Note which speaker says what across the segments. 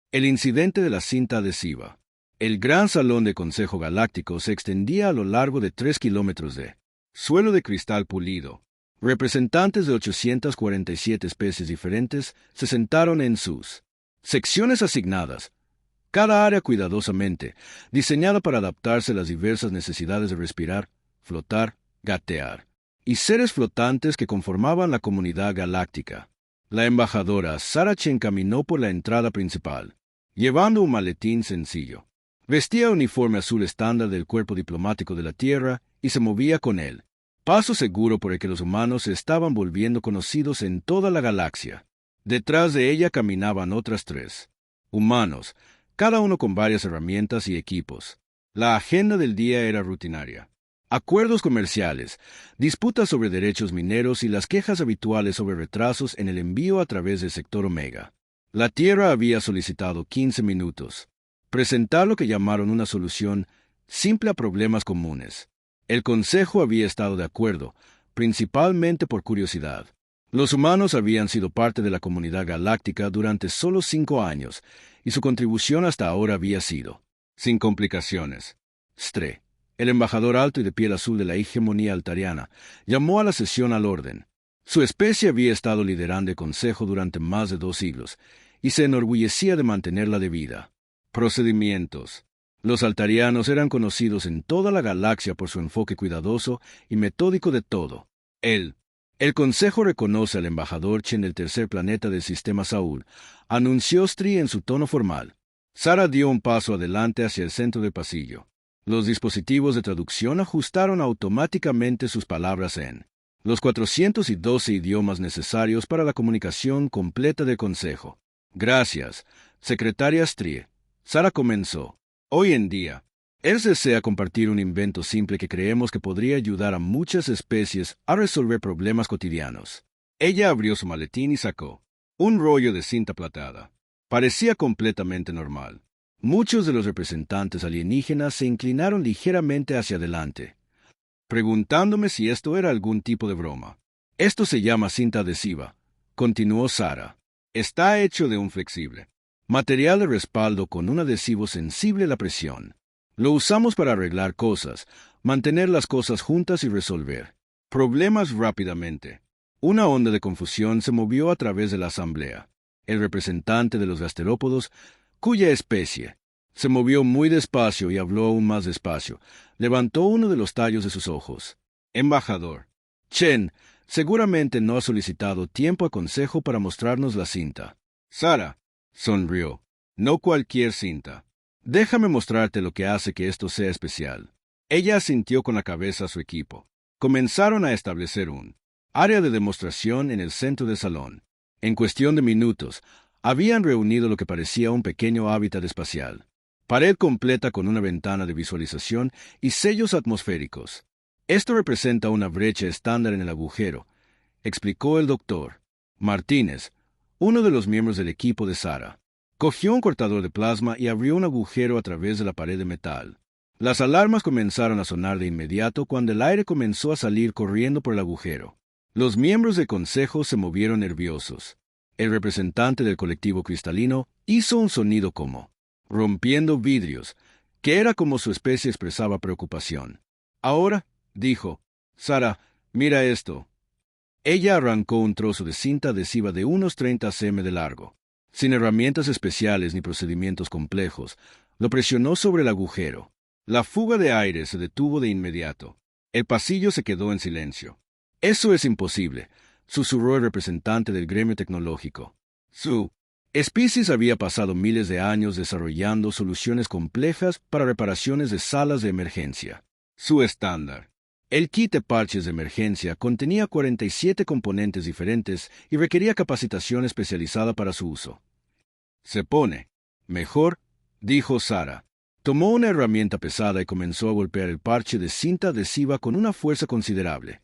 Speaker 1: El incidente de la cinta adhesiva. El gran salón de Consejo Galáctico se extendía a lo largo de 3 kilómetros de suelo de cristal pulido. Representantes de 847 especies diferentes se sentaron en sus secciones asignadas, cada área cuidadosamente diseñada para adaptarse a las diversas necesidades de respirar, flotar, gatear, y seres flotantes que conformaban la comunidad galáctica. La embajadora Sara Chen caminó por la entrada principal, llevando un maletín sencillo. Vestía uniforme azul estándar del cuerpo diplomático de la Tierra y se movía con él, paso seguro por el que los humanos se estaban volviendo conocidos en toda la galaxia. Detrás de ella caminaban otras 3 humanos, cada uno con varias herramientas y equipos. La agenda del día era rutinaria. Acuerdos comerciales, disputas sobre derechos mineros y las quejas habituales sobre retrasos en el envío a través del sector Omega. La Tierra había solicitado 15 minutos. Presentar lo que llamaron una solución simple a problemas comunes. El Consejo había estado de acuerdo, principalmente por curiosidad. Los humanos habían sido parte de la comunidad galáctica durante solo 5 años, y su contribución hasta ahora había sido sin complicaciones. Stre, el embajador alto y de piel azul de la hegemonía altariana, llamó a la sesión al orden. Su especie había estado liderando el Consejo durante más de 2 siglos, y se enorgullecía de mantenerla de vida. Procedimientos. Los altarianos eran conocidos en toda la galaxia por su enfoque cuidadoso y metódico de todo. El Consejo reconoce al embajador Chen del tercer planeta del sistema Saúl, anunció Stri en su tono formal. Sara dio un paso adelante hacia el centro del pasillo. Los dispositivos de traducción ajustaron automáticamente sus palabras en los 412 idiomas necesarios para la comunicación completa del Consejo. Gracias, secretaria Strie. Sara comenzó. Hoy en día, él desea compartir un invento simple que creemos que podría ayudar a muchas especies a resolver problemas cotidianos. Ella abrió su maletín y sacó un rollo de cinta plateada. Parecía completamente normal. Muchos de los representantes alienígenas se inclinaron ligeramente hacia adelante, preguntándome si esto era algún tipo de broma. Esto se llama cinta adhesiva, continuó Sara. Está hecho de un flexible material de respaldo con un adhesivo sensible a la presión. Lo usamos para arreglar cosas, mantener las cosas juntas y resolver problemas rápidamente. Una onda de confusión se movió a través de la asamblea. El representante de los gasterópodos, cuya especie se movió muy despacio y habló aún más despacio, levantó uno de los tallos de sus ojos. Embajador Chen seguramente no ha solicitado tiempo a consejo para mostrarnos la cinta. Sara sonrió. No cualquier cinta. Déjame mostrarte lo que hace que esto sea especial. Ella asintió con la cabeza a su equipo. Comenzaron a establecer un área de demostración en el centro del salón. En cuestión de minutos, habían reunido lo que parecía un pequeño hábitat espacial. Pared completa con una ventana de visualización y sellos atmosféricos. Esto representa una brecha estándar en el agujero, explicó el doctor Martínez, uno de los miembros del equipo de Sara. Cogió un cortador de plasma y abrió un agujero a través de la pared de metal. Las alarmas comenzaron a sonar de inmediato cuando el aire comenzó a salir corriendo por el agujero. Los miembros del consejo se movieron nerviosos. El representante del colectivo cristalino hizo un sonido como rompiendo vidrios, que era como su especie expresaba preocupación. Ahora, dijo, Sara, mira esto. Ella arrancó un trozo de cinta adhesiva de unos 30 cm de largo. Sin herramientas especiales ni procedimientos complejos, lo presionó sobre el agujero. La fuga de aire se detuvo de inmediato. El pasillo se quedó en silencio. Eso es imposible, susurró el representante del gremio tecnológico. Su Species había pasado miles de años desarrollando soluciones complejas para reparaciones de salas de emergencia. Su estándar. El kit de parches de emergencia contenía 47 componentes diferentes y requería capacitación especializada para su uso. Se pone mejor, dijo Sara. Tomó una herramienta pesada y comenzó a golpear el parche de cinta adhesiva con una fuerza considerable.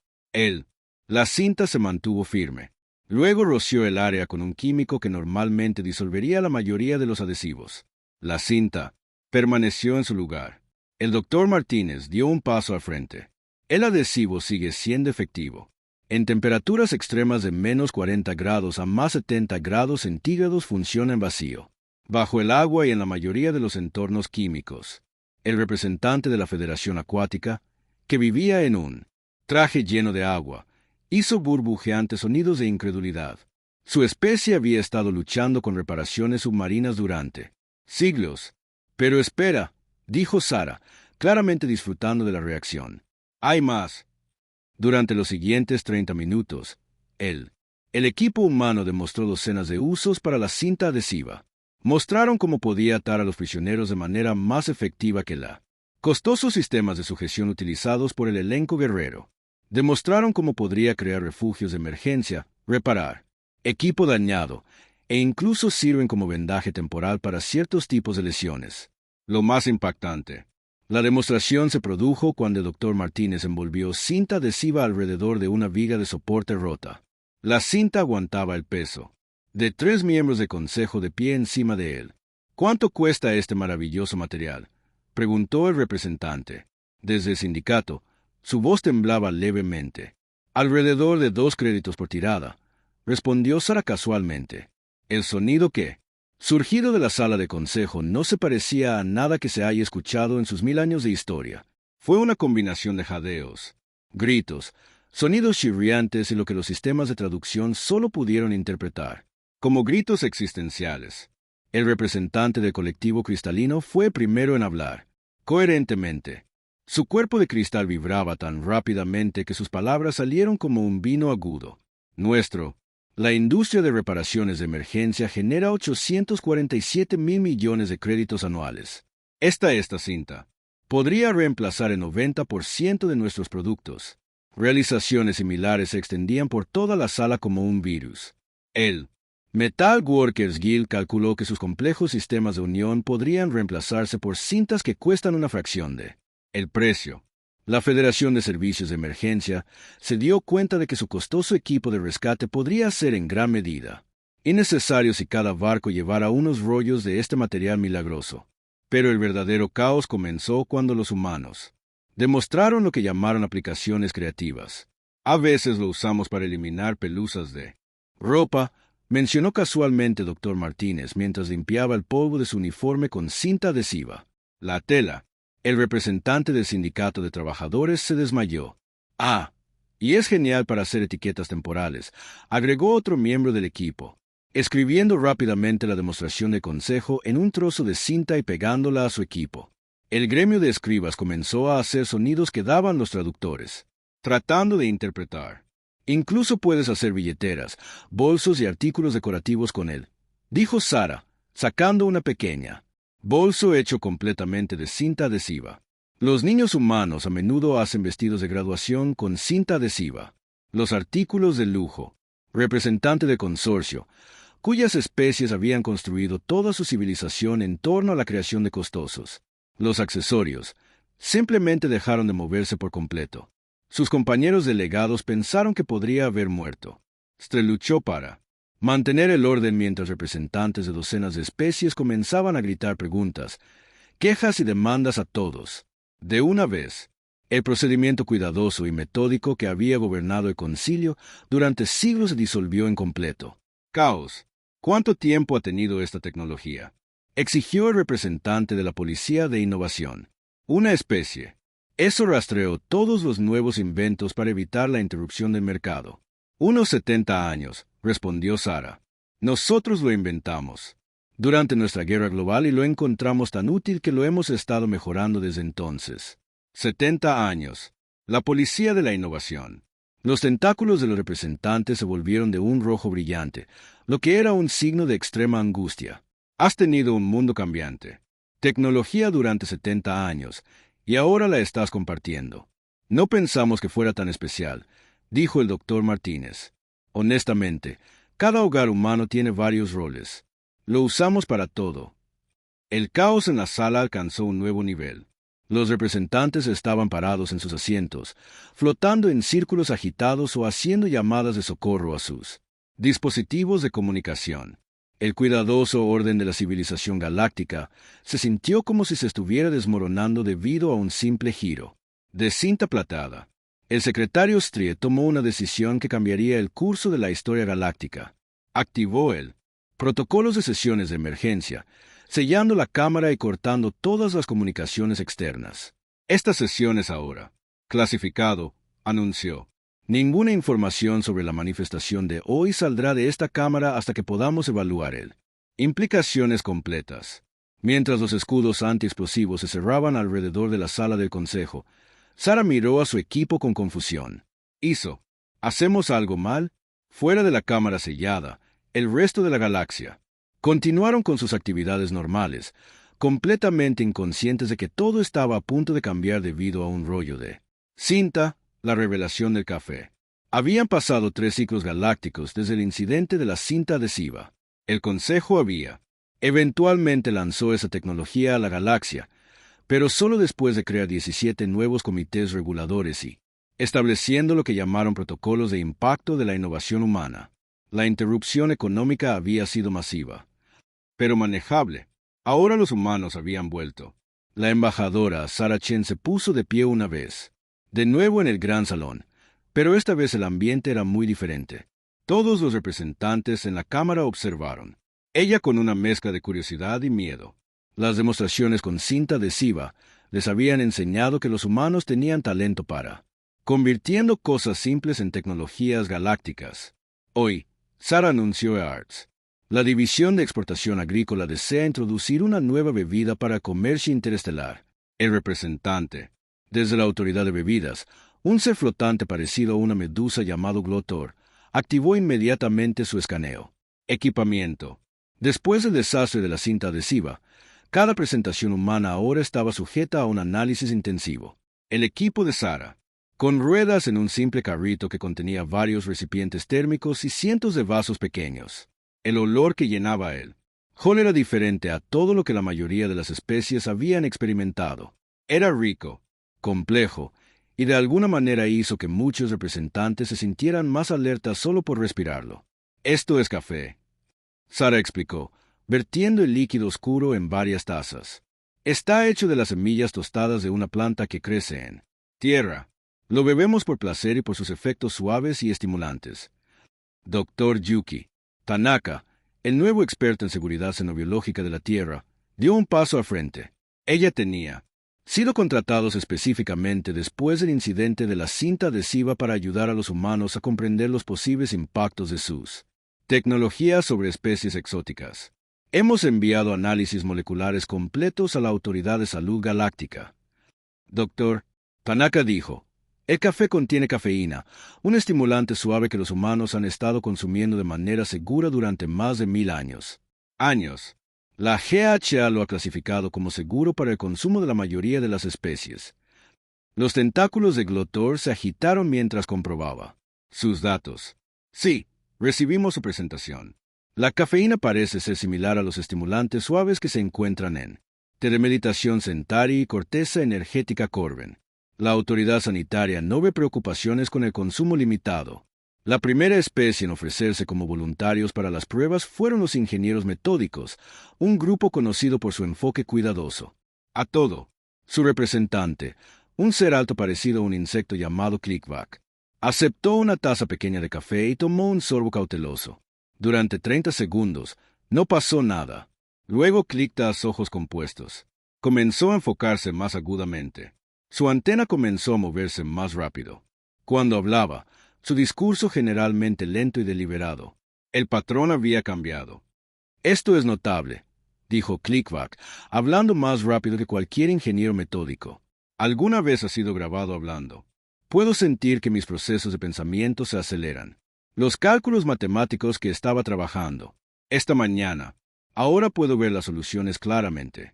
Speaker 1: La cinta se mantuvo firme. Luego roció el área con un químico que normalmente disolvería la mayoría de los adhesivos. La cinta permaneció en su lugar. El doctor Martínez dio un paso al frente. El adhesivo sigue siendo efectivo. En temperaturas extremas de menos 40 grados a más 70 grados centígrados funciona en vacío. bajo el agua y en la mayoría de los entornos químicos. El representante de la Federación Acuática, que vivía en un traje lleno de agua, hizo burbujeantes sonidos de incredulidad. Su especie había estado luchando con reparaciones submarinas durante siglos. Pero espera, dijo Sara, claramente disfrutando de la reacción. Hay más. Durante los siguientes 30 minutos, el equipo humano demostró docenas de usos para la cinta adhesiva. Mostraron cómo podía atar a los prisioneros de manera más efectiva que la costosos sistemas de sujeción utilizados por el elenco guerrero. Demostraron cómo podría crear refugios de emergencia, reparar equipo dañado, e incluso sirven como vendaje temporal para ciertos tipos de lesiones. Lo más impactante. La demostración se produjo cuando el Dr. Martínez envolvió cinta adhesiva alrededor de una viga de soporte rota. La cinta aguantaba el peso de 3 miembros de consejo de pie encima de él. ¿Cuánto cuesta este maravilloso material?, preguntó el representante. Desde el sindicato, su voz temblaba levemente. Alrededor de 2 créditos por tirada, respondió Sara casualmente. El sonido que, surgido de la sala de consejo, no se parecía a nada que se haya escuchado en sus 1000 años de historia. Fue una combinación de jadeos, gritos, sonidos chirriantes y lo que los sistemas de traducción solo pudieron interpretar como gritos existenciales. El representante del colectivo cristalino fue primero en hablar, coherentemente. Su cuerpo de cristal vibraba tan rápidamente que sus palabras salieron como un vino agudo. La industria de reparaciones de emergencia genera 847,000 millones de créditos anuales. Esta cinta podría reemplazar el 90% de nuestros productos. Realizaciones similares se extendían por toda la sala como un virus. El Metal Workers Guild calculó que sus complejos sistemas de unión podrían reemplazarse por cintas que cuestan una fracción de el precio. La Federación de Servicios de Emergencia se dio cuenta de que su costoso equipo de rescate podría ser en gran medida innecesario si cada barco llevara unos rollos de este material milagroso. Pero el verdadero caos comenzó cuando los humanos demostraron lo que llamaron aplicaciones creativas. A veces lo usamos para eliminar pelusas de ropa, mencionó casualmente Dr. Martínez mientras limpiaba el polvo de su uniforme con cinta adhesiva. La tela. El representante del sindicato de trabajadores se desmayó. Y es genial para hacer etiquetas temporales, agregó otro miembro del equipo, escribiendo rápidamente la demostración de consejo en un trozo de cinta y pegándola a su equipo. El gremio de escribas comenzó a hacer sonidos que daban los traductores, tratando de interpretar. Incluso puedes hacer billeteras, bolsos y artículos decorativos con él, dijo Sara, sacando una pequeña bolso hecho completamente de cinta adhesiva. Los niños humanos a menudo hacen vestidos de graduación con cinta adhesiva. Los artículos de lujo, representante del consorcio, cuyas especies habían construido toda su civilización en torno a la creación de costosos. Los accesorios simplemente dejaron de moverse por completo. Sus compañeros delegados pensaron que podría haber muerto. Stre luchó para mantener el orden mientras representantes de docenas de especies comenzaban a gritar preguntas, quejas y demandas a todos. De una vez, el procedimiento cuidadoso y metódico que había gobernado el concilio durante siglos se disolvió en completo. Caos. ¿Cuánto tiempo ha tenido esta tecnología?, exigió el representante de la Policía de Innovación. Una especie. Eso rastreó todos los nuevos inventos para evitar la interrupción del mercado. Unos 70 años, respondió Sara. Nosotros lo inventamos durante nuestra guerra global y lo encontramos tan útil que lo hemos estado mejorando desde entonces. 70 años. La Policía de la Innovación. Los tentáculos de los representantes se volvieron de un rojo brillante, lo que era un signo de extrema angustia. Has tenido un mundo cambiante. Tecnología durante 70 años, y ahora la estás compartiendo. No pensamos que fuera tan especial, dijo el Dr. Martínez. Honestamente, cada hogar humano tiene varios roles. Lo usamos para todo. El caos en la sala alcanzó un nuevo nivel. Los representantes estaban parados en sus asientos, flotando en círculos agitados o haciendo llamadas de socorro a sus dispositivos de comunicación. El cuidadoso orden de la civilización galáctica se sintió como si se estuviera desmoronando debido a un simple giro de cinta plateada. El secretario Strie tomó una decisión que cambiaría el curso de la historia galáctica. Activó el protocolos de sesiones de emergencia, sellando la cámara y cortando todas las comunicaciones externas. Esta sesión es ahora. Clasificado, anunció. Ninguna información sobre la manifestación de hoy saldrá de esta cámara hasta que podamos evaluar el. Implicaciones completas. Mientras los escudos antiexplosivos se cerraban alrededor de la sala del consejo, Sara miró a su equipo con confusión. ¿Hacemos algo mal? Fuera de la cámara sellada, el resto de la galaxia. Continuaron con sus actividades normales, completamente inconscientes de que todo estaba a punto de cambiar debido a un rollo de cinta, la revelación del café. Habían pasado 3 ciclos galácticos desde el incidente de la cinta adhesiva. El Consejo eventualmente lanzó esa tecnología a la galaxia, pero solo después de crear 17 nuevos comités reguladores y estableciendo lo que llamaron protocolos de impacto de la innovación humana. La interrupción económica había sido masiva, pero manejable. Ahora los humanos habían vuelto. La embajadora Sara Chen se puso de pie una vez, de nuevo en el gran salón, pero esta vez el ambiente era muy diferente. Todos los representantes en la Cámara observaron, ella con una mezcla de curiosidad y miedo. Las demostraciones con cinta adhesiva les habían enseñado que los humanos tenían talento para convirtiendo cosas simples en tecnologías galácticas. Hoy, Sara anunció a ARTS. La División de Exportación Agrícola desea introducir una nueva bebida para comercio interestelar. El representante, desde la Autoridad de Bebidas, un ser flotante parecido a una medusa llamado Glotor, activó inmediatamente su escaneo. Equipamiento. Después del desastre de la cinta adhesiva, cada presentación humana ahora estaba sujeta a un análisis intensivo. El equipo de Sara, con ruedas en un simple carrito que contenía varios recipientes térmicos y cientos de vasos pequeños. El olor que llenaba el hall era diferente a todo lo que la mayoría de las especies habían experimentado. Era rico, complejo, y de alguna manera hizo que muchos representantes se sintieran más alertas solo por respirarlo. Esto es café, Sara explicó, vertiendo el líquido oscuro en varias tazas. Está hecho de las semillas tostadas de una planta que crece en tierra. Lo bebemos por placer y por sus efectos suaves y estimulantes. Dr. Yuki Tanaka, el nuevo experto en seguridad xenobiológica de la Tierra, dio un paso al frente. Ella tenía sido contratados específicamente después del incidente de la cinta adhesiva para ayudar a los humanos a comprender los posibles impactos de sus tecnologías sobre especies exóticas. Hemos enviado análisis moleculares completos a la Autoridad de Salud Galáctica. Dr. Tanaka dijo, el café contiene cafeína, un estimulante suave que los humanos han estado consumiendo de manera segura durante más de 1000 años. La GHA lo ha clasificado como seguro para el consumo de la mayoría de las especies. Los tentáculos de Glotor se agitaron mientras comprobaba sus datos. Sí, recibimos su presentación. La cafeína parece ser similar a los estimulantes suaves que se encuentran en té de meditación Centauri y corteza energética Corben. La autoridad sanitaria no ve preocupaciones con el consumo limitado. La primera especie en ofrecerse como voluntarios para las pruebas fueron los ingenieros metódicos, un grupo conocido por su enfoque cuidadoso. A todo, su representante, un ser alto parecido a un insecto llamado Clickback, aceptó una taza pequeña de café y tomó un sorbo cauteloso. Durante 30 segundos, no pasó nada. Luego Clicktas, ojos compuestos, comenzó a enfocarse más agudamente. Su antena comenzó a moverse más rápido. Cuando hablaba, su discurso generalmente lento y deliberado. El patrón había cambiado. Esto es notable, dijo Clickback, hablando más rápido que cualquier ingeniero metódico. Alguna vez ha sido grabado hablando. Puedo sentir que mis procesos de pensamiento se aceleran. Los cálculos matemáticos que estaba trabajando esta mañana, ahora puedo ver las soluciones claramente.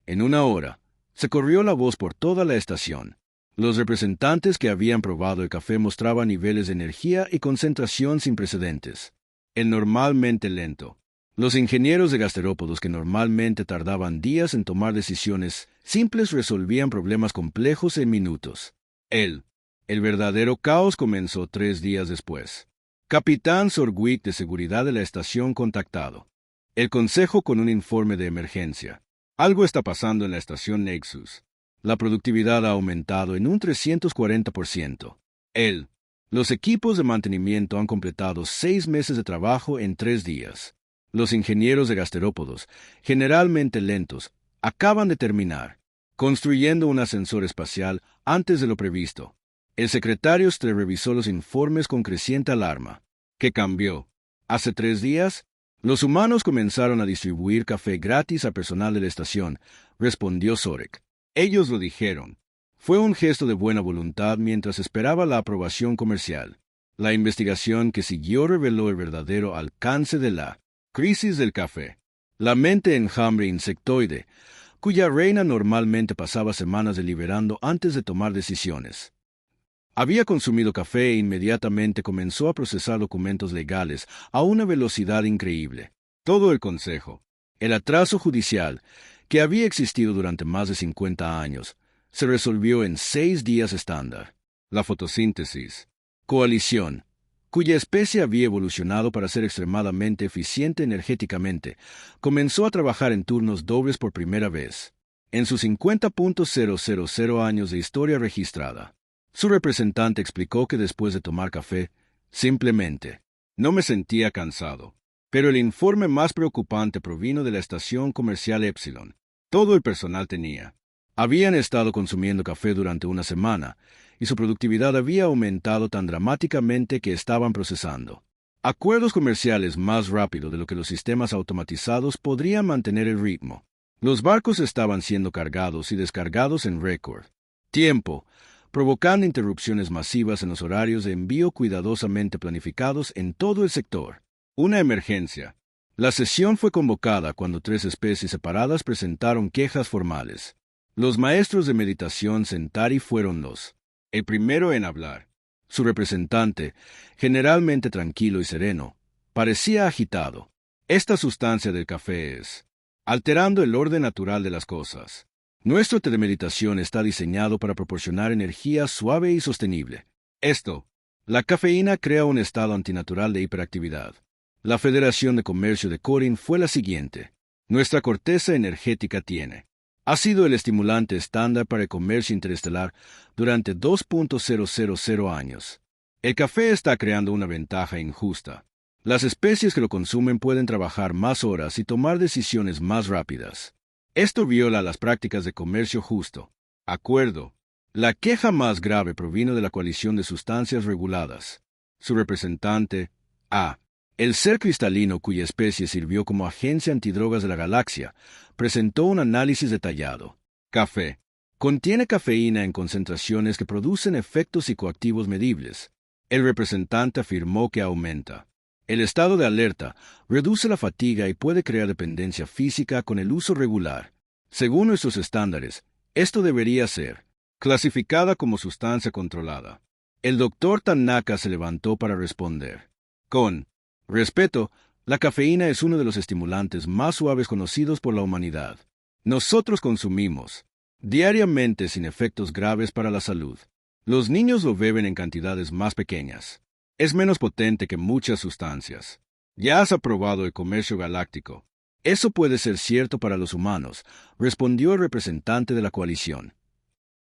Speaker 1: En una hora, se corrió la voz por toda la estación. Los representantes que habían probado el café mostraban niveles de energía y concentración sin precedentes. El normalmente lento. Los ingenieros de gasterópodos que normalmente tardaban días en tomar decisiones simples resolvían problemas complejos en minutos. El verdadero caos comenzó 3 días después. Capitán Sorwick de seguridad de la estación contactado. El consejo con un informe de emergencia. Algo está pasando en la estación Nexus. La productividad ha aumentado en un 340%. Los equipos de mantenimiento han completado 6 meses de trabajo en 3 días. Los ingenieros de gasterópodos, generalmente lentos, acaban de terminar, construyendo un ascensor espacial antes de lo previsto. El secretario Stre revisó los informes con creciente alarma. ¿Qué cambió? Hace 3 días, los humanos comenzaron a distribuir café gratis a personal de la estación, respondió Sorek. Ellos lo dijeron. Fue un gesto de buena voluntad mientras esperaba la aprobación comercial. La investigación que siguió reveló el verdadero alcance de la crisis del café. La mente enjambre insectoide, cuya reina normalmente pasaba semanas deliberando antes de tomar decisiones. Había consumido café e inmediatamente comenzó a procesar documentos legales a una velocidad increíble. Todo el consejo, el atraso judicial, que había existido durante más de 50 años, se resolvió en 6 días estándar. La fotosíntesis, coalición, cuya especie había evolucionado para ser extremadamente eficiente energéticamente, comenzó a trabajar en turnos dobles por primera vez, en sus 50.000 años de historia registrada. Su representante explicó que después de tomar café, simplemente, no me sentía cansado. Pero el informe más preocupante provino de la estación comercial Epsilon. Todo el personal tenía. Habían estado consumiendo café durante una semana, y su productividad había aumentado tan dramáticamente que estaban procesando acuerdos comerciales más rápido de lo que los sistemas automatizados podrían mantener el ritmo. Los barcos estaban siendo cargados y descargados en récord tiempo, provocando interrupciones masivas en los horarios de envío cuidadosamente planificados en todo el sector. Una emergencia. La sesión fue convocada cuando 3 especies separadas presentaron quejas formales. Los maestros de meditación Centauri fueron el primero en hablar. Su representante, generalmente tranquilo y sereno, parecía agitado. Esta sustancia del café es alterando el orden natural de las cosas. Nuestro té de meditación está diseñado para proporcionar energía suave y sostenible. La cafeína crea un estado antinatural de hiperactividad. La Federación de Comercio de Corin fue la siguiente. Nuestra corteza energética ha sido el estimulante estándar para el comercio interestelar durante 2.000 años. El café está creando una ventaja injusta. Las especies que lo consumen pueden trabajar más horas y tomar decisiones más rápidas. Esto viola las prácticas de comercio justo. Acuerdo. La queja más grave provino de la coalición de sustancias reguladas. Su representante, el ser cristalino cuya especie sirvió como agencia antidrogas de la galaxia, presentó un análisis detallado. Café. Contiene cafeína en concentraciones que producen efectos psicoactivos medibles. El representante afirmó que aumenta el estado de alerta, reduce la fatiga y puede crear dependencia física con el uso regular. Según nuestros estándares, esto debería ser clasificada como sustancia controlada. El doctor Tanaka se levantó para responder. Con respeto, la cafeína es uno de los estimulantes más suaves conocidos por la humanidad. Nosotros consumimos diariamente sin efectos graves para la salud. Los niños lo beben en cantidades más pequeñas. Es menos potente que muchas sustancias. Ya has aprobado el comercio galáctico. Eso puede ser cierto para los humanos, respondió el representante de la coalición.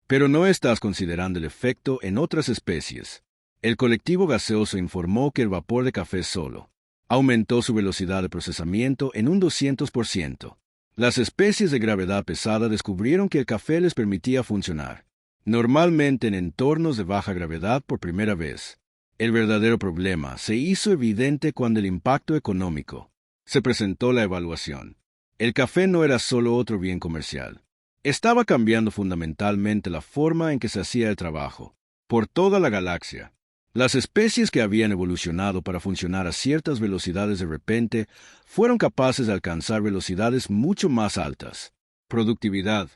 Speaker 1: Pero no estás considerando el efecto en otras especies. El colectivo gaseoso informó que el vapor de café solo aumentó su velocidad de procesamiento en un 200%. Las especies de gravedad pesada descubrieron que el café les permitía funcionar normalmente en entornos de baja gravedad por primera vez. El verdadero problema se hizo evidente cuando el impacto económico se presentó la evaluación. El café no era solo otro bien comercial. Estaba cambiando fundamentalmente la forma en que se hacía el trabajo. Por toda la galaxia, las especies que habían evolucionado para funcionar a ciertas velocidades de repente fueron capaces de alcanzar velocidades mucho más altas. Productividad.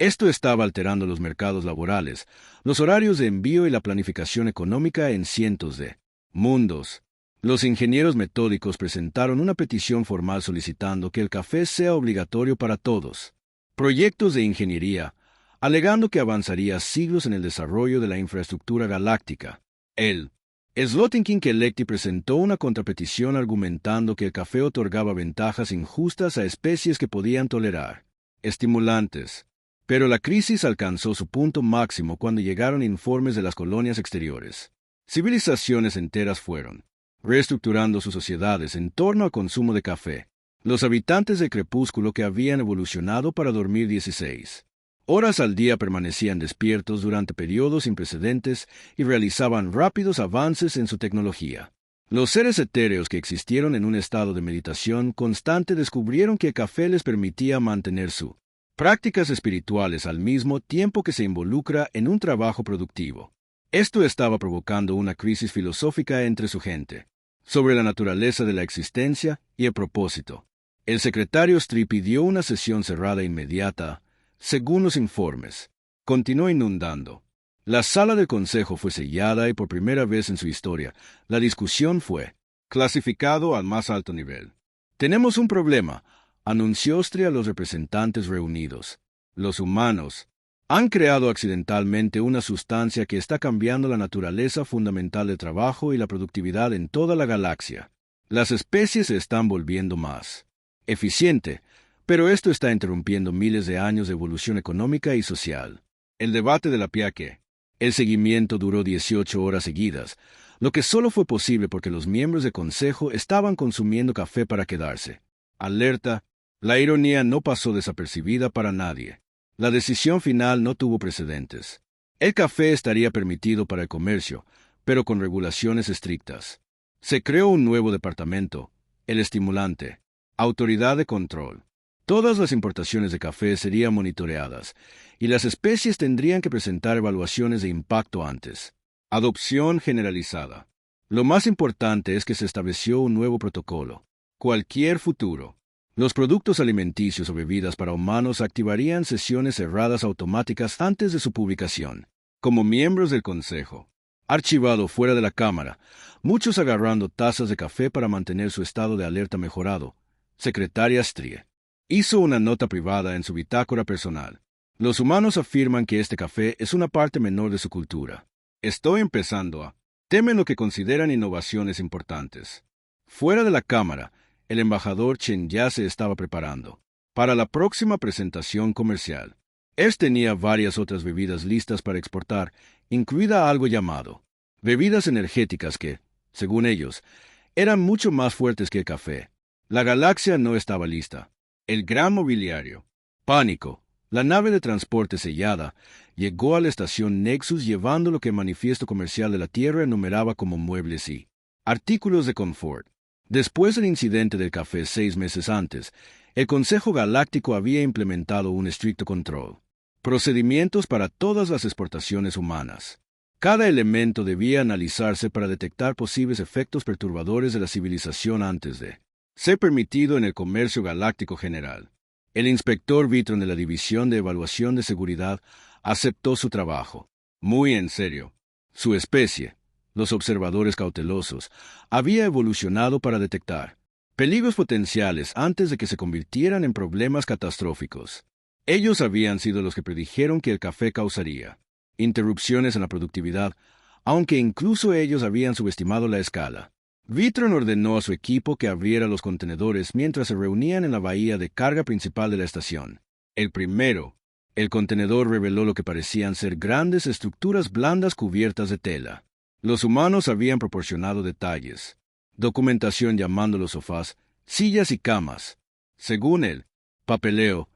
Speaker 1: Esto estaba alterando los mercados laborales, los horarios de envío y la planificación económica en cientos de mundos. Los ingenieros metódicos presentaron una petición formal solicitando que el café sea obligatorio para todos. Proyectos de ingeniería, alegando que avanzaría siglos en el desarrollo de la infraestructura galáctica. El Slotinking Electi presentó una contrapetición argumentando que el café otorgaba ventajas injustas a especies que podían tolerar estimulantes. Pero la crisis alcanzó su punto máximo cuando llegaron informes de las colonias exteriores. Civilizaciones enteras fueron reestructurando sus sociedades en torno al consumo de café. Los habitantes de Crepúsculo que habían evolucionado para dormir 16 horas al día permanecían despiertos durante periodos sin precedentes y realizaban rápidos avances en su tecnología. Los seres etéreos que existieron en un estado de meditación constante descubrieron que el café les permitía mantener sus prácticas espirituales al mismo tiempo que se involucra en un trabajo productivo. Esto estaba provocando una crisis filosófica entre su gente, sobre la naturaleza de la existencia y el propósito. El secretario Stree pidió una sesión cerrada inmediata. Según los informes, continuó inundando. La sala del consejo fue sellada y por primera vez en su historia, la discusión fue clasificado al más alto nivel. Tenemos un problema, anunció Stree a los representantes reunidos. Los humanos han creado accidentalmente una sustancia que está cambiando la naturaleza fundamental del trabajo y la productividad en toda la galaxia. Las especies se están volviendo más eficientes, pero esto está interrumpiendo miles de años de evolución económica y social. El debate de la piaque. El seguimiento duró 18 horas seguidas, lo que solo fue posible porque los miembros del consejo estaban consumiendo café para quedarse. Alerta, la ironía no pasó desapercibida para nadie. La decisión final no tuvo precedentes. El café estaría permitido para el comercio, pero con regulaciones estrictas. Se creó un nuevo departamento, el estimulante, Autoridad de Control. Todas las importaciones de café serían monitoreadas, y las especies tendrían que presentar evaluaciones de impacto antes. Adopción generalizada. Lo más importante es que se estableció un nuevo protocolo. Cualquier futuro. Los productos alimenticios o bebidas para humanos activarían sesiones cerradas automáticas antes de su publicación. Como miembros del Consejo. Archivado fuera de la Cámara, muchos agarrando tazas de café para mantener su estado de alerta mejorado. Secretaria Stree hizo una nota privada en su bitácora personal. Los humanos afirman que este café es una parte menor de su cultura. Estoy empezando a temen lo que consideran innovaciones importantes. Fuera de la Cámara, el embajador Chen ya se estaba preparando para la próxima presentación comercial. Él tenía varias otras bebidas listas para exportar, incluida algo llamado bebidas energéticas que, según ellos, eran mucho más fuertes que el café. La galaxia no estaba lista. El gran mobiliario. Pánico. La nave de transporte sellada llegó a la estación Nexus llevando lo que el manifiesto comercial de la Tierra enumeraba como muebles y artículos de confort. Después del incidente del café 6 meses antes, el Consejo Galáctico había implementado un estricto control. Procedimientos para todas las exportaciones humanas. Cada elemento debía analizarse para detectar posibles efectos perturbadores de la civilización antes de ser permitido en el comercio galáctico general. El inspector Vitron de la División de Evaluación de Seguridad aceptó su trabajo. Muy en serio. Su especie, los observadores cautelosos, había evolucionado para detectar peligros potenciales antes de que se convirtieran en problemas catastróficos. Ellos habían sido los que predijeron que el café causaría interrupciones en la productividad, aunque incluso ellos habían subestimado la escala. Vitron ordenó a su equipo que abriera los contenedores mientras se reunían en la bahía de carga principal de la estación. El contenedor reveló lo que parecían ser grandes estructuras blandas cubiertas de tela. Los humanos habían proporcionado detalles, documentación llamando los sofás, sillas y camas. Según el papeleo,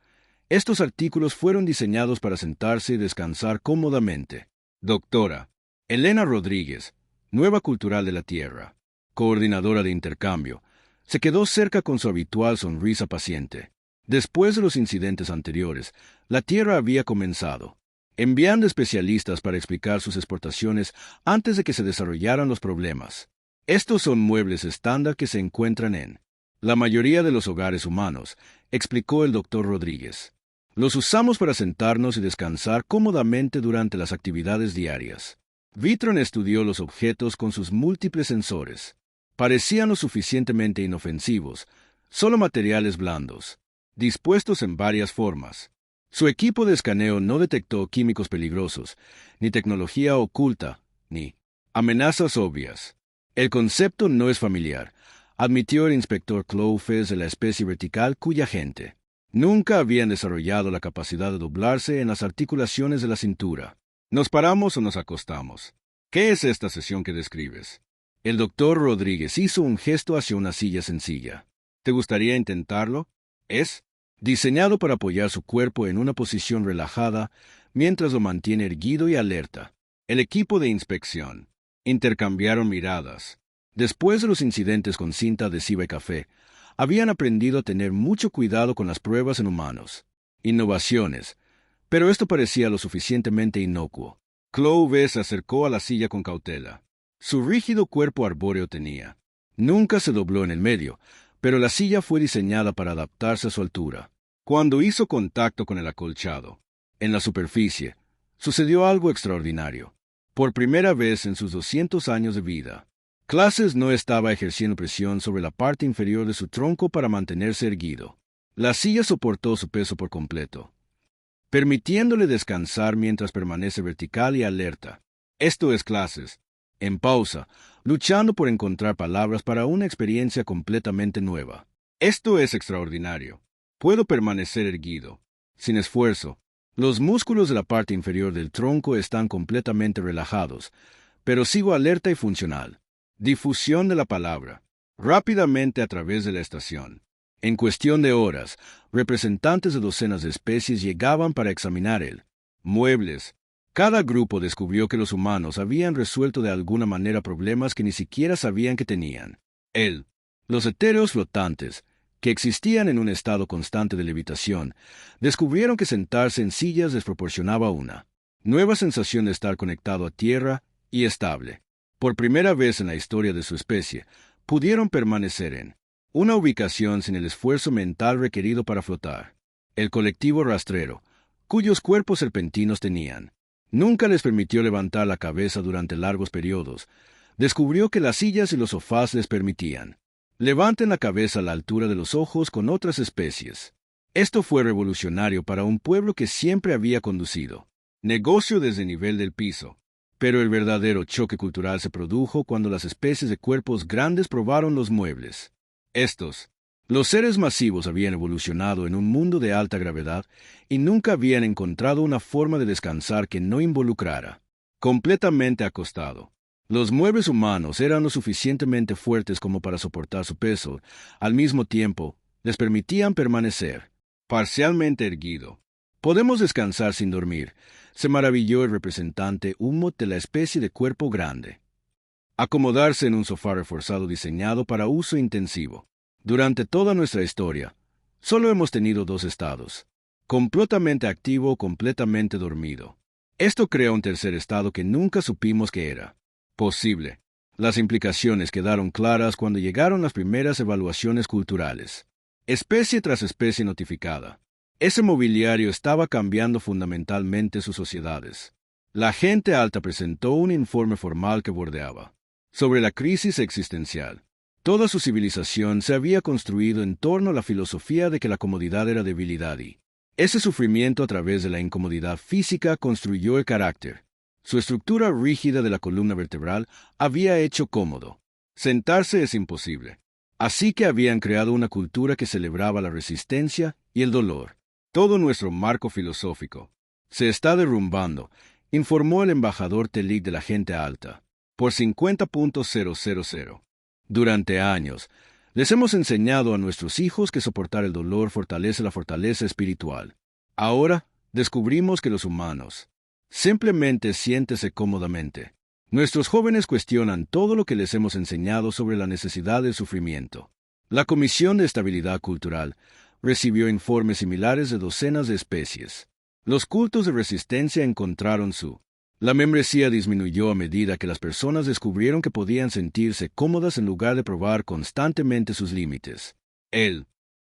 Speaker 1: estos artículos fueron diseñados para sentarse y descansar cómodamente. Doctora Elena Rodríguez, nueva cultural de la Tierra, coordinadora de intercambio, se quedó cerca con su habitual sonrisa paciente. Después de los incidentes anteriores, la Tierra había comenzado, enviando especialistas para explicar sus exportaciones antes de que se desarrollaran los problemas. Estos son muebles estándar que se encuentran en la mayoría de los hogares humanos, explicó el doctor Rodríguez. Los usamos para sentarnos y descansar cómodamente durante las actividades diarias. Vitron estudió los objetos con sus múltiples sensores. Parecían lo suficientemente inofensivos, solo materiales blandos, dispuestos en varias formas. Su equipo de escaneo no detectó químicos peligrosos, ni tecnología oculta, ni amenazas obvias. El concepto no es familiar, admitió el inspector Cloufes de la especie vertical cuya gente nunca habían desarrollado la capacidad de doblarse en las articulaciones de la cintura. ¿Nos paramos o nos acostamos? ¿Qué es esta sesión que describes? El doctor Rodríguez hizo un gesto hacia una silla sencilla. ¿Te gustaría intentarlo? Es diseñado para apoyar su cuerpo en una posición relajada mientras lo mantiene erguido y alerta. El equipo de inspección intercambiaron miradas. Después de los incidentes con cinta adhesiva y café, habían aprendido a tener mucho cuidado con las pruebas en humanos. Innovaciones, pero esto parecía lo suficientemente inocuo. Clove se acercó a la silla con cautela. Su rígido cuerpo arbóreo tenía. Nunca se dobló en el medio, pero la silla fue diseñada para adaptarse a su altura. Cuando hizo contacto con el acolchado, en la superficie, sucedió algo extraordinario. Por primera vez en sus 200 años de vida, Clases no estaba ejerciendo presión sobre la parte inferior de su tronco para mantenerse erguido. La silla soportó su peso por completo, permitiéndole descansar mientras permanece vertical y alerta. Esto es Clases, en pausa, luchando por encontrar palabras para una experiencia completamente nueva. Esto es extraordinario. Puedo permanecer erguido, sin esfuerzo. Los músculos de la parte inferior del tronco están completamente relajados, pero sigo alerta y funcional. Difusión de la palabra, rápidamente a través de la estación. En cuestión de horas, representantes de docenas de especies llegaban para examinar el muebles. Cada grupo descubrió que los humanos habían resuelto de alguna manera problemas que ni siquiera sabían que tenían. Los etéreos flotantes, que existían en un estado constante de levitación, descubrieron que sentarse en sillas les proporcionaba una nueva sensación de estar conectado a tierra y estable. Por primera vez en la historia de su especie, pudieron permanecer en una ubicación sin el esfuerzo mental requerido para flotar. El colectivo rastrero, cuyos cuerpos serpentinos tenían, nunca les permitió levantar la cabeza durante largos periodos, descubrió que las sillas y los sofás les permitían. Levanten la cabeza a la altura de los ojos con otras especies. Esto fue revolucionario para un pueblo que siempre había conducido negocio desde el nivel del piso. Pero el verdadero choque cultural se produjo cuando las especies de cuerpos grandes probaron los muebles. Los seres masivos habían evolucionado en un mundo de alta gravedad y nunca habían encontrado una forma de descansar que no involucrara completamente acostado. Los muebles humanos eran lo suficientemente fuertes como para soportar su peso, al mismo tiempo, les permitían permanecer parcialmente erguido. Podemos descansar sin dormir, se maravilló el representante humo de la especie de cuerpo grande. Acomodarse en un sofá reforzado diseñado para uso intensivo. Durante toda nuestra historia, solo hemos tenido dos estados: completamente activo o completamente dormido. Esto crea un tercer estado que nunca supimos que era posible. Las implicaciones quedaron claras cuando llegaron las primeras evaluaciones culturales. Especie tras especie notificada. Ese mobiliario estaba cambiando fundamentalmente sus sociedades. La gente alta presentó un informe formal que bordeaba sobre la crisis existencial. Toda su civilización se había construido en torno a la filosofía de que la comodidad era debilidad y ese sufrimiento a través de la incomodidad física construyó el carácter. Su estructura rígida de la columna vertebral había hecho cómodo. Sentarse es imposible. Así que habían creado una cultura que celebraba la resistencia y el dolor. Todo nuestro marco filosófico se está derrumbando, informó el embajador Telig de la gente alta, por 50.000. Durante años, les hemos enseñado a nuestros hijos que soportar el dolor fortalece la fortaleza espiritual. Ahora descubrimos que los humanos simplemente siéntese cómodamente. Nuestros jóvenes cuestionan todo lo que les hemos enseñado sobre la necesidad del sufrimiento. La Comisión de Estabilidad Cultural recibió informes similares de docenas de especies. Los cultos de resistencia encontraron la membresía disminuyó a medida que las personas descubrieron que podían sentirse cómodas en lugar de probar constantemente sus límites.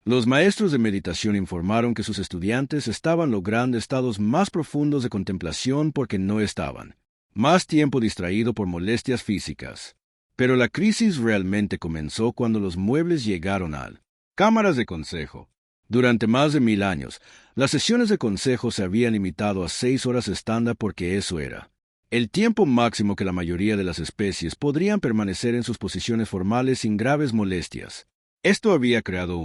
Speaker 1: Los maestros de meditación informaron que sus estudiantes estaban logrando estados más profundos de contemplación porque no estaban más tiempo distraído por molestias físicas. Pero la crisis realmente comenzó cuando los muebles llegaron al cámaras de consejo. Durante más de 1000 años, las sesiones de consejo se habían limitado a 6 horas estándar porque eso era el tiempo máximo que la mayoría de las especies podrían permanecer en sus posiciones formales sin graves molestias. Esto había creado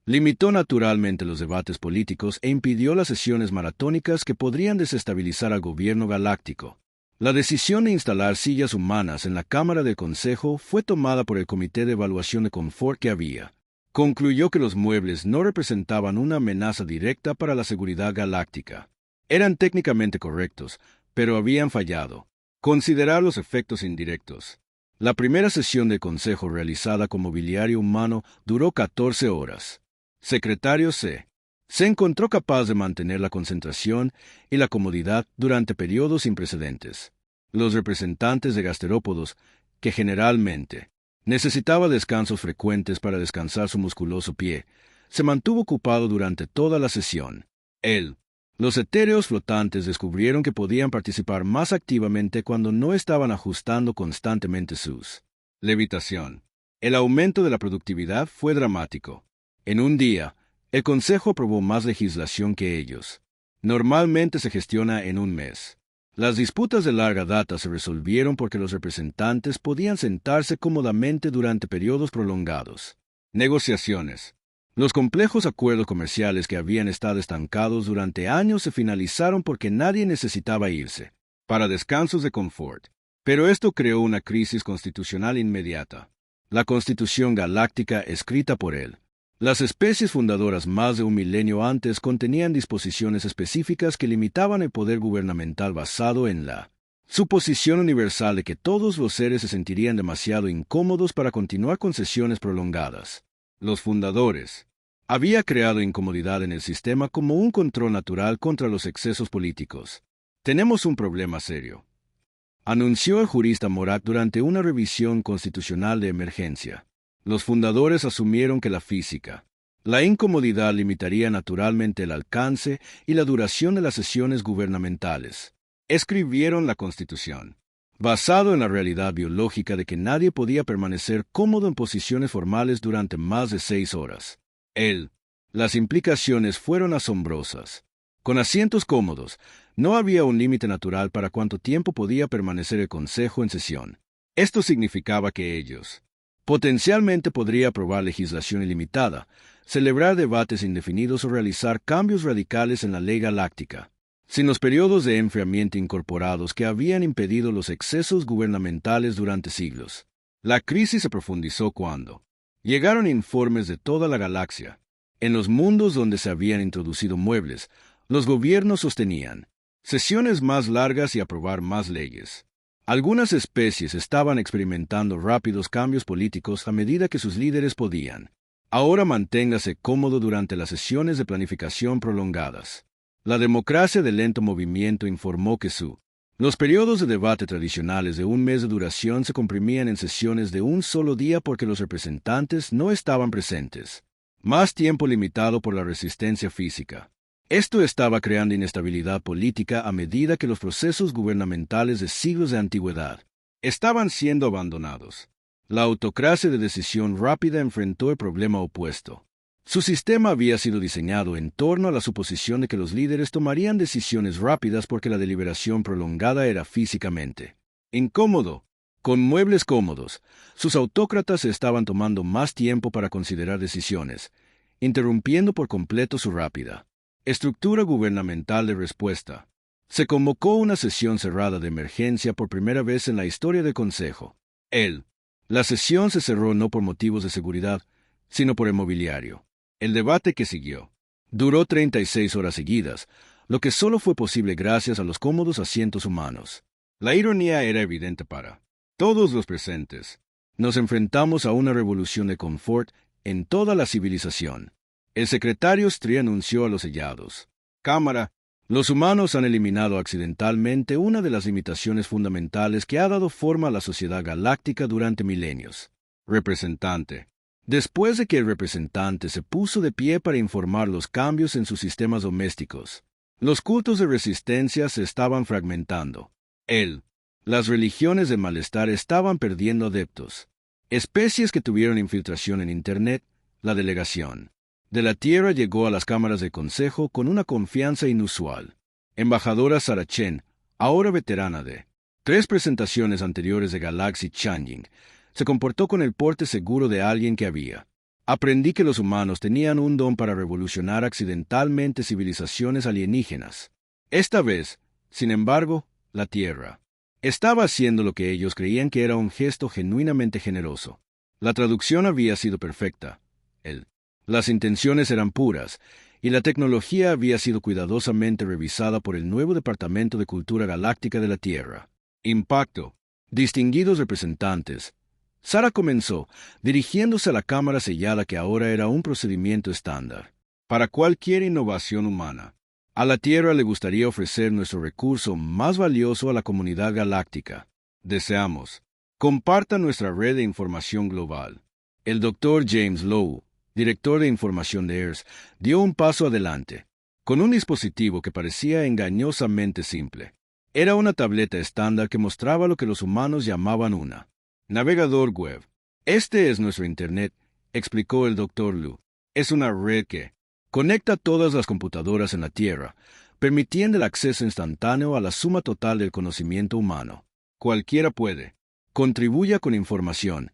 Speaker 1: limitó naturalmente los debates políticos e impidió las sesiones maratónicas que podrían desestabilizar al gobierno galáctico. La decisión de instalar sillas humanas en la Cámara del Consejo fue tomada por el Comité de Evaluación de Confort que había. Concluyó que los muebles no representaban una amenaza directa para la seguridad galáctica. Eran técnicamente correctos, pero habían fallado. Considerar los efectos indirectos. La primera sesión del Consejo realizada con mobiliario humano duró 14 horas. Secretario C. Se encontró capaz de mantener la concentración y la comodidad durante periodos sin precedentes. Los representantes de gasterópodos, que generalmente necesitaba descansos frecuentes para descansar su musculoso pie, se mantuvo ocupado durante toda la sesión. Los etéreos flotantes descubrieron que podían participar más activamente cuando no estaban ajustando constantemente sus levitación. El aumento de la productividad fue dramático. En un día, el Consejo aprobó más legislación que ellos. Normalmente se gestiona en un mes. Las disputas de larga data se resolvieron porque los representantes podían sentarse cómodamente durante periodos prolongados. Negociaciones. Los complejos acuerdos comerciales que habían estado estancados durante años se finalizaron porque nadie necesitaba irse para descansos de confort. Pero esto creó una crisis constitucional inmediata. La Constitución Galáctica escrita por él. Las especies fundadoras más de un milenio antes contenían disposiciones específicas que limitaban el poder gubernamental basado en la suposición universal de que todos los seres se sentirían demasiado incómodos para continuar con sesiones prolongadas. Los fundadores había creado incomodidad en el sistema como un control natural contra los excesos políticos. Tenemos un problema serio, anunció el jurista Morak durante una revisión constitucional de emergencia. Los fundadores asumieron que la física, la incomodidad limitaría naturalmente el alcance y la duración de las sesiones gubernamentales. Escribieron la Constitución, basado en la realidad biológica de que nadie podía permanecer cómodo en posiciones formales durante más de 6 horas. Las implicaciones fueron asombrosas. Con asientos cómodos, no había un límite natural para cuánto tiempo podía permanecer el Consejo en sesión. Esto significaba que ellos potencialmente podría aprobar legislación ilimitada, celebrar debates indefinidos o realizar cambios radicales en la ley galáctica, sin los periodos de enfriamiento incorporados que habían impedido los excesos gubernamentales durante siglos. La crisis se profundizó cuando llegaron informes de toda la galaxia. En los mundos donde se habían introducido muebles, los gobiernos sostenían sesiones más largas y aprobar más leyes. Algunas especies estaban experimentando rápidos cambios políticos a medida que sus líderes podían. Ahora manténgase cómodo durante las sesiones de planificación prolongadas. La democracia de lento movimiento informó que los periodos de debate tradicionales de un mes de duración se comprimían en sesiones de un solo día porque los representantes no estaban presentes. Más tiempo limitado por la resistencia física. Esto estaba creando inestabilidad política a medida que los procesos gubernamentales de siglos de antigüedad estaban siendo abandonados. La autocracia de decisión rápida enfrentó el problema opuesto. Su sistema había sido diseñado en torno a la suposición de que los líderes tomarían decisiones rápidas porque la deliberación prolongada era físicamente incómodo. Con muebles cómodos, sus autócratas estaban tomando más tiempo para considerar decisiones, interrumpiendo por completo su rápida estructura gubernamental de respuesta. Se convocó una sesión cerrada de emergencia por primera vez en la historia del Consejo. La sesión se cerró no por motivos de seguridad, sino por el mobiliario. El debate que siguió duró 36 horas seguidas, lo que solo fue posible gracias a los cómodos asientos humanos. La ironía era evidente para todos los presentes. Nos enfrentamos a una revolución de confort en toda la civilización. El secretario Stri anunció a los sellados. Cámara, los humanos han eliminado accidentalmente una de las limitaciones fundamentales que ha dado forma a la sociedad galáctica durante milenios. Representante. Después de que el representante se puso de pie para informar los cambios en sus sistemas domésticos, los cultos de resistencia se estaban fragmentando. Las religiones de malestar estaban perdiendo adeptos. Especies que tuvieron infiltración en Internet, la delegación de la Tierra llegó a las cámaras de consejo con una confianza inusual. Embajadora Sarah Chen, ahora veterana de 3 presentaciones anteriores de Galaxy Changing, se comportó con el porte seguro de alguien que había. Aprendí que los humanos tenían un don para revolucionar accidentalmente civilizaciones alienígenas. Esta vez, sin embargo, la Tierra Estaba haciendo lo que ellos creían que era un gesto genuinamente generoso. La traducción había sido perfecta. Las intenciones eran puras, y la tecnología había sido cuidadosamente revisada por el nuevo Departamento de Cultura Galáctica de la Tierra. Impacto. Distinguidos representantes. Sara comenzó, dirigiéndose a la cámara sellada que ahora era un procedimiento estándar para cualquier innovación humana. A la Tierra le gustaría ofrecer nuestro recurso más valioso a la comunidad galáctica. Deseamos. Comparta nuestra red de información global. El Dr. James Lowe, director de información de ERS, dio un paso adelante, con un dispositivo que parecía engañosamente simple. Era una tableta estándar que mostraba lo que los humanos llamaban una navegador web. Este es nuestro Internet, explicó el Dr. Lowe. Es una red que conecta todas las computadoras en la Tierra, permitiendo el acceso instantáneo a la suma total del conocimiento humano. Cualquiera puede. Contribuya con información,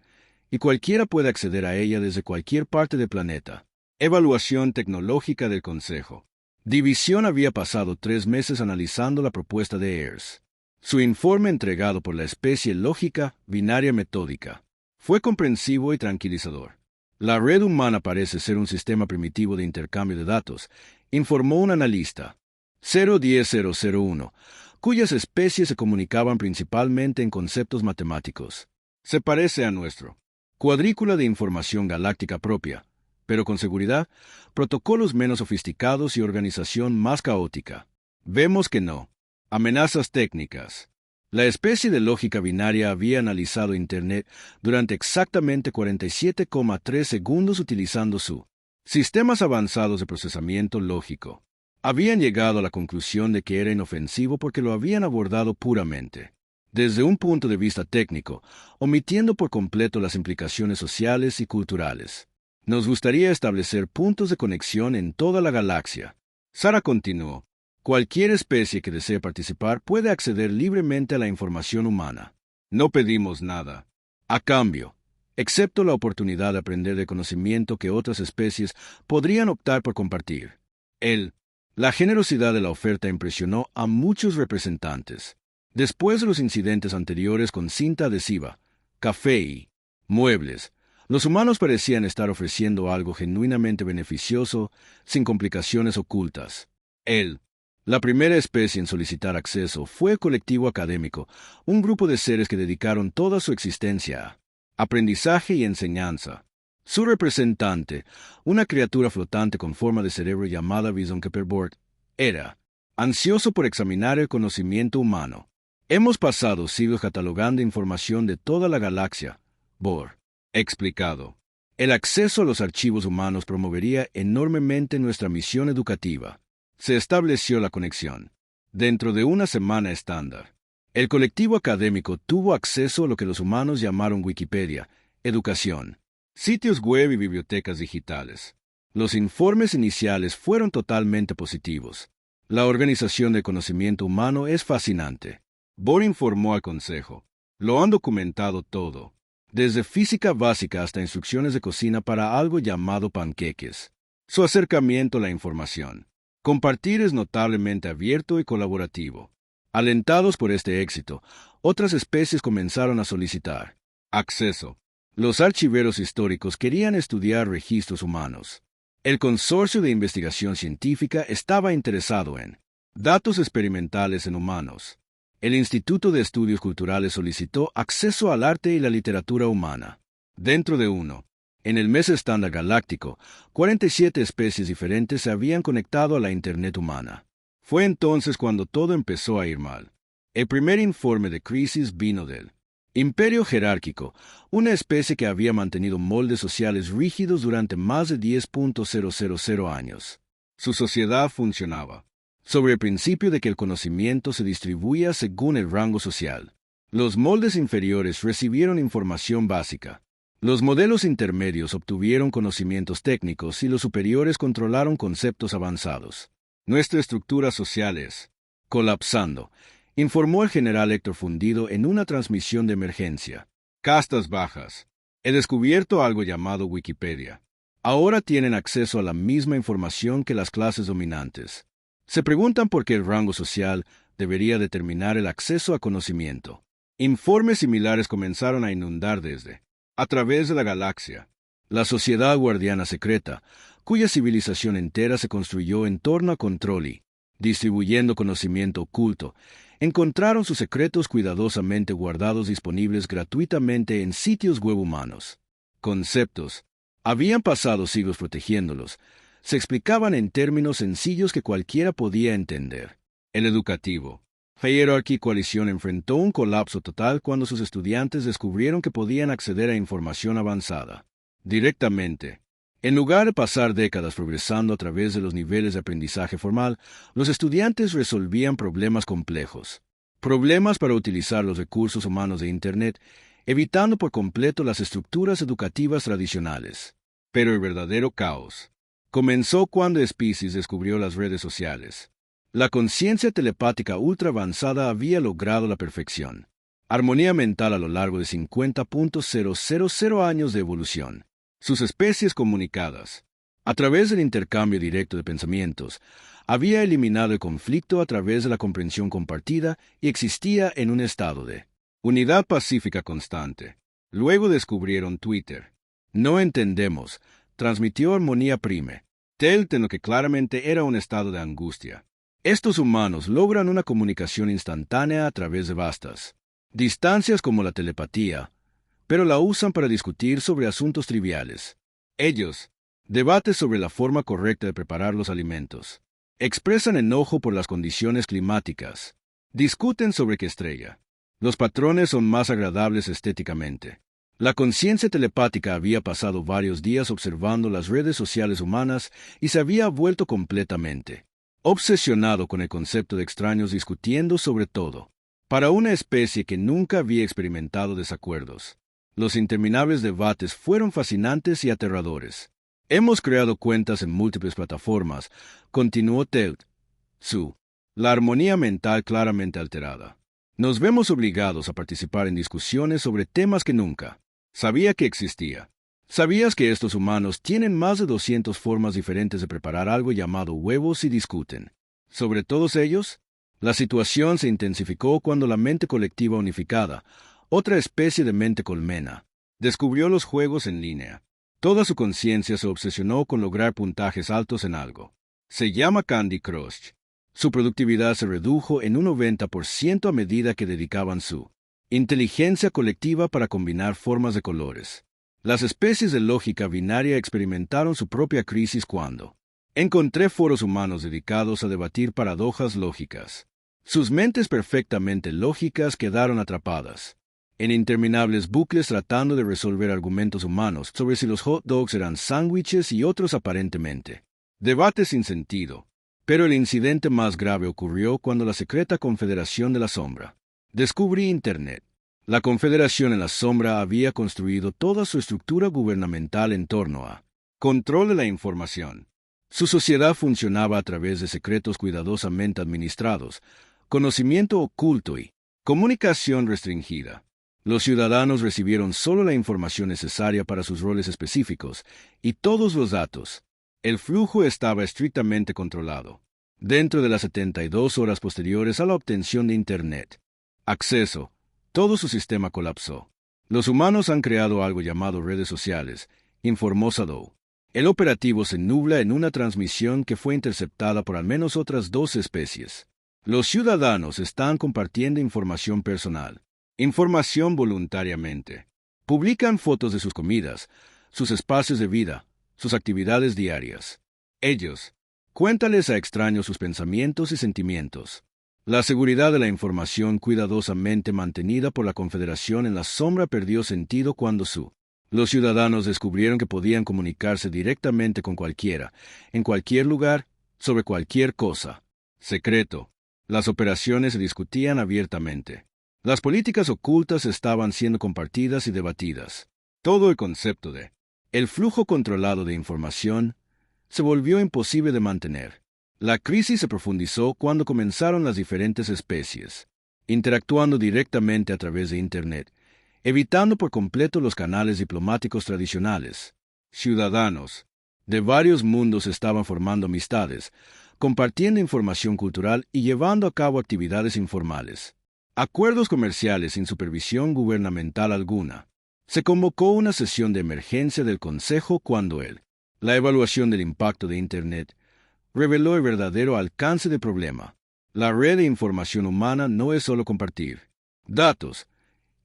Speaker 1: y cualquiera puede acceder a ella desde cualquier parte del planeta. Evaluación tecnológica del Consejo. División había pasado 3 meses analizando la propuesta de ERS. Su informe entregado por la especie lógica binaria metódica fue comprensivo y tranquilizador. La red humana parece ser un sistema primitivo de intercambio de datos, informó un analista. 010001, cuyas especies se comunicaban principalmente en conceptos matemáticos. Se parece a nuestro cuadrícula de información galáctica propia, pero con seguridad, protocolos menos sofisticados y organización más caótica. Vemos que no. Amenazas técnicas. La especie de lógica binaria había analizado Internet durante exactamente 47,3 segundos utilizando su sistemas avanzados de procesamiento lógico. Habían llegado a la conclusión de que era inofensivo porque lo habían abordado puramente desde un punto de vista técnico, omitiendo por completo las implicaciones sociales y culturales. Nos gustaría establecer puntos de conexión en toda la galaxia. Sara continuó. Cualquier especie que desee participar puede acceder libremente a la información humana. No pedimos nada a cambio, excepto la oportunidad de aprender de conocimiento que otras especies podrían optar por compartir. La generosidad de la oferta impresionó a muchos representantes. Después de los incidentes anteriores con cinta adhesiva, café y muebles, los humanos parecían estar ofreciendo algo genuinamente beneficioso, sin complicaciones ocultas. La primera especie en solicitar acceso fue el colectivo académico, un grupo de seres que dedicaron toda su existencia a aprendizaje y enseñanza. Su representante, una criatura flotante con forma de cerebro llamada Visonkepperbord, era ansioso por examinar el conocimiento humano. Hemos pasado siglos catalogando información de toda la galaxia, Bor explicado. El acceso a los archivos humanos promovería enormemente nuestra misión educativa. Se estableció la conexión. Dentro de una semana estándar, el colectivo académico tuvo acceso a lo que los humanos llamaron Wikipedia, educación, sitios web y bibliotecas digitales. Los informes iniciales fueron totalmente positivos. La organización del conocimiento humano es fascinante. Bohr informó al Consejo. Lo han documentado todo, desde física básica hasta instrucciones de cocina para algo llamado panqueques. Su acercamiento a la información. Compartir es notablemente abierto y colaborativo. Alentados por este éxito, otras especies comenzaron a solicitar acceso. Los archiveros históricos querían estudiar registros humanos. El Consorcio de Investigación Científica estaba interesado en datos experimentales en humanos. El Instituto de Estudios Culturales solicitó acceso al arte y la literatura humana. Dentro de uno, en el mes estándar galáctico, 47 especies diferentes se habían conectado a la Internet humana. Fue entonces cuando todo empezó a ir mal. El primer informe de crisis vino del Imperio Jerárquico, una especie que había mantenido moldes sociales rígidos durante más de 10.000 años. Su sociedad funcionaba sobre el principio de que el conocimiento se distribuía según el rango social. Los moldes inferiores recibieron información básica. Los modelos intermedios obtuvieron conocimientos técnicos y los superiores controlaron conceptos avanzados. Nuestra estructura social es colapsando, informó el general Héctor Fundido en una transmisión de emergencia. Castas bajas. He descubierto algo llamado Wikipedia. Ahora tienen acceso a la misma información que las clases dominantes. Se preguntan por qué el rango social debería determinar el acceso a conocimiento. Informes similares comenzaron a inundar a través de la galaxia. La sociedad guardiana secreta, cuya civilización entera se construyó en torno a control y, distribuyendo conocimiento oculto, encontraron sus secretos cuidadosamente guardados disponibles gratuitamente en sitios web humanos. Conceptos. Habían pasado siglos protegiéndolos. Se explicaban en términos sencillos que cualquiera podía entender. El educativo. Hierarchy Coalition enfrentó un colapso total cuando sus estudiantes descubrieron que podían acceder a información avanzada directamente. En lugar de pasar décadas progresando a través de los niveles de aprendizaje formal, los estudiantes resolvían problemas complejos. Problemas para utilizar los recursos humanos de Internet, evitando por completo las estructuras educativas tradicionales. Pero el verdadero caos comenzó cuando Species descubrió las redes sociales. La conciencia telepática ultra avanzada había logrado la perfección. Armonía mental a lo largo de 50.000 años de evolución. Sus especies comunicadas, a través del intercambio directo de pensamientos, había eliminado el conflicto a través de la comprensión compartida y existía en un estado de unidad pacífica constante. Luego descubrieron Twitter. No entendemos, transmitió Armonía Prime, en lo que claramente era un estado de angustia. Estos humanos logran una comunicación instantánea a través de vastas distancias como la telepatía, pero la usan para discutir sobre asuntos triviales. Ellos debaten sobre la forma correcta de preparar los alimentos. Expresan enojo por las condiciones climáticas. Discuten sobre qué estrella. Los patrones son más agradables estéticamente. La conciencia telepática había pasado varios días observando las redes sociales humanas y se había vuelto completamente obsesionado con el concepto de extraños discutiendo sobre todo. Para una especie que nunca había experimentado desacuerdos, los interminables debates fueron fascinantes y aterradores. Hemos creado cuentas en múltiples plataformas, continuó la armonía mental claramente alterada. Nos vemos obligados a participar en discusiones sobre temas que nunca sabía que existía. ¿Sabías que estos humanos tienen más de 200 formas diferentes de preparar algo llamado huevos y discuten sobre todos ellos? La situación se intensificó cuando la mente colectiva unificada, otra especie de mente colmena, descubrió los juegos en línea. Toda su conciencia se obsesionó con lograr puntajes altos en algo. Se llama Candy Crush. Su productividad se redujo en un 90% a medida que dedicaban su inteligencia colectiva para combinar formas de colores. Las especies de lógica binaria experimentaron su propia crisis cuando encontré foros humanos dedicados a debatir paradojas lógicas. Sus mentes perfectamente lógicas quedaron atrapadas en interminables bucles tratando de resolver argumentos humanos sobre si los hot dogs eran sándwiches y otros aparentemente debates sin sentido. Pero el incidente más grave ocurrió cuando la secreta Confederación de la Sombra descubrió Internet. La Confederación en la Sombra había construido toda su estructura gubernamental en torno a control de la información. Su sociedad funcionaba a través de secretos cuidadosamente administrados, conocimiento oculto y comunicación restringida. Los ciudadanos recibieron solo la información necesaria para sus roles específicos y todos los datos. El flujo estaba estrictamente controlado. Dentro de las 72 horas posteriores a la obtención de Internet acceso, todo su sistema colapsó. Los humanos han creado algo llamado redes sociales, informó Sado. El operativo se nubla en una transmisión que fue interceptada por al menos otras 2 especies. Los ciudadanos están compartiendo información personal, información voluntariamente. Publican fotos de sus comidas, sus espacios de vida, sus actividades diarias. Ellos cuéntales a extraños sus pensamientos y sentimientos. La seguridad de la información cuidadosamente mantenida por la Confederación en la Sombra perdió sentido cuando los ciudadanos descubrieron que podían comunicarse directamente con cualquiera, en cualquier lugar, sobre cualquier cosa. Secreto. Las operaciones se discutían abiertamente. Las políticas ocultas estaban siendo compartidas y debatidas. Todo el concepto de el flujo controlado de información se volvió imposible de mantener. La crisis se profundizó cuando comenzaron las diferentes especies, interactuando directamente a través de Internet, evitando por completo los canales diplomáticos tradicionales. Ciudadanos de varios mundos estaban formando amistades, compartiendo información cultural y llevando a cabo actividades informales. Acuerdos comerciales sin supervisión gubernamental alguna. Se convocó una sesión de emergencia del Consejo cuando la evaluación del impacto de Internet reveló el verdadero alcance del problema. La red de información humana no es solo compartir datos,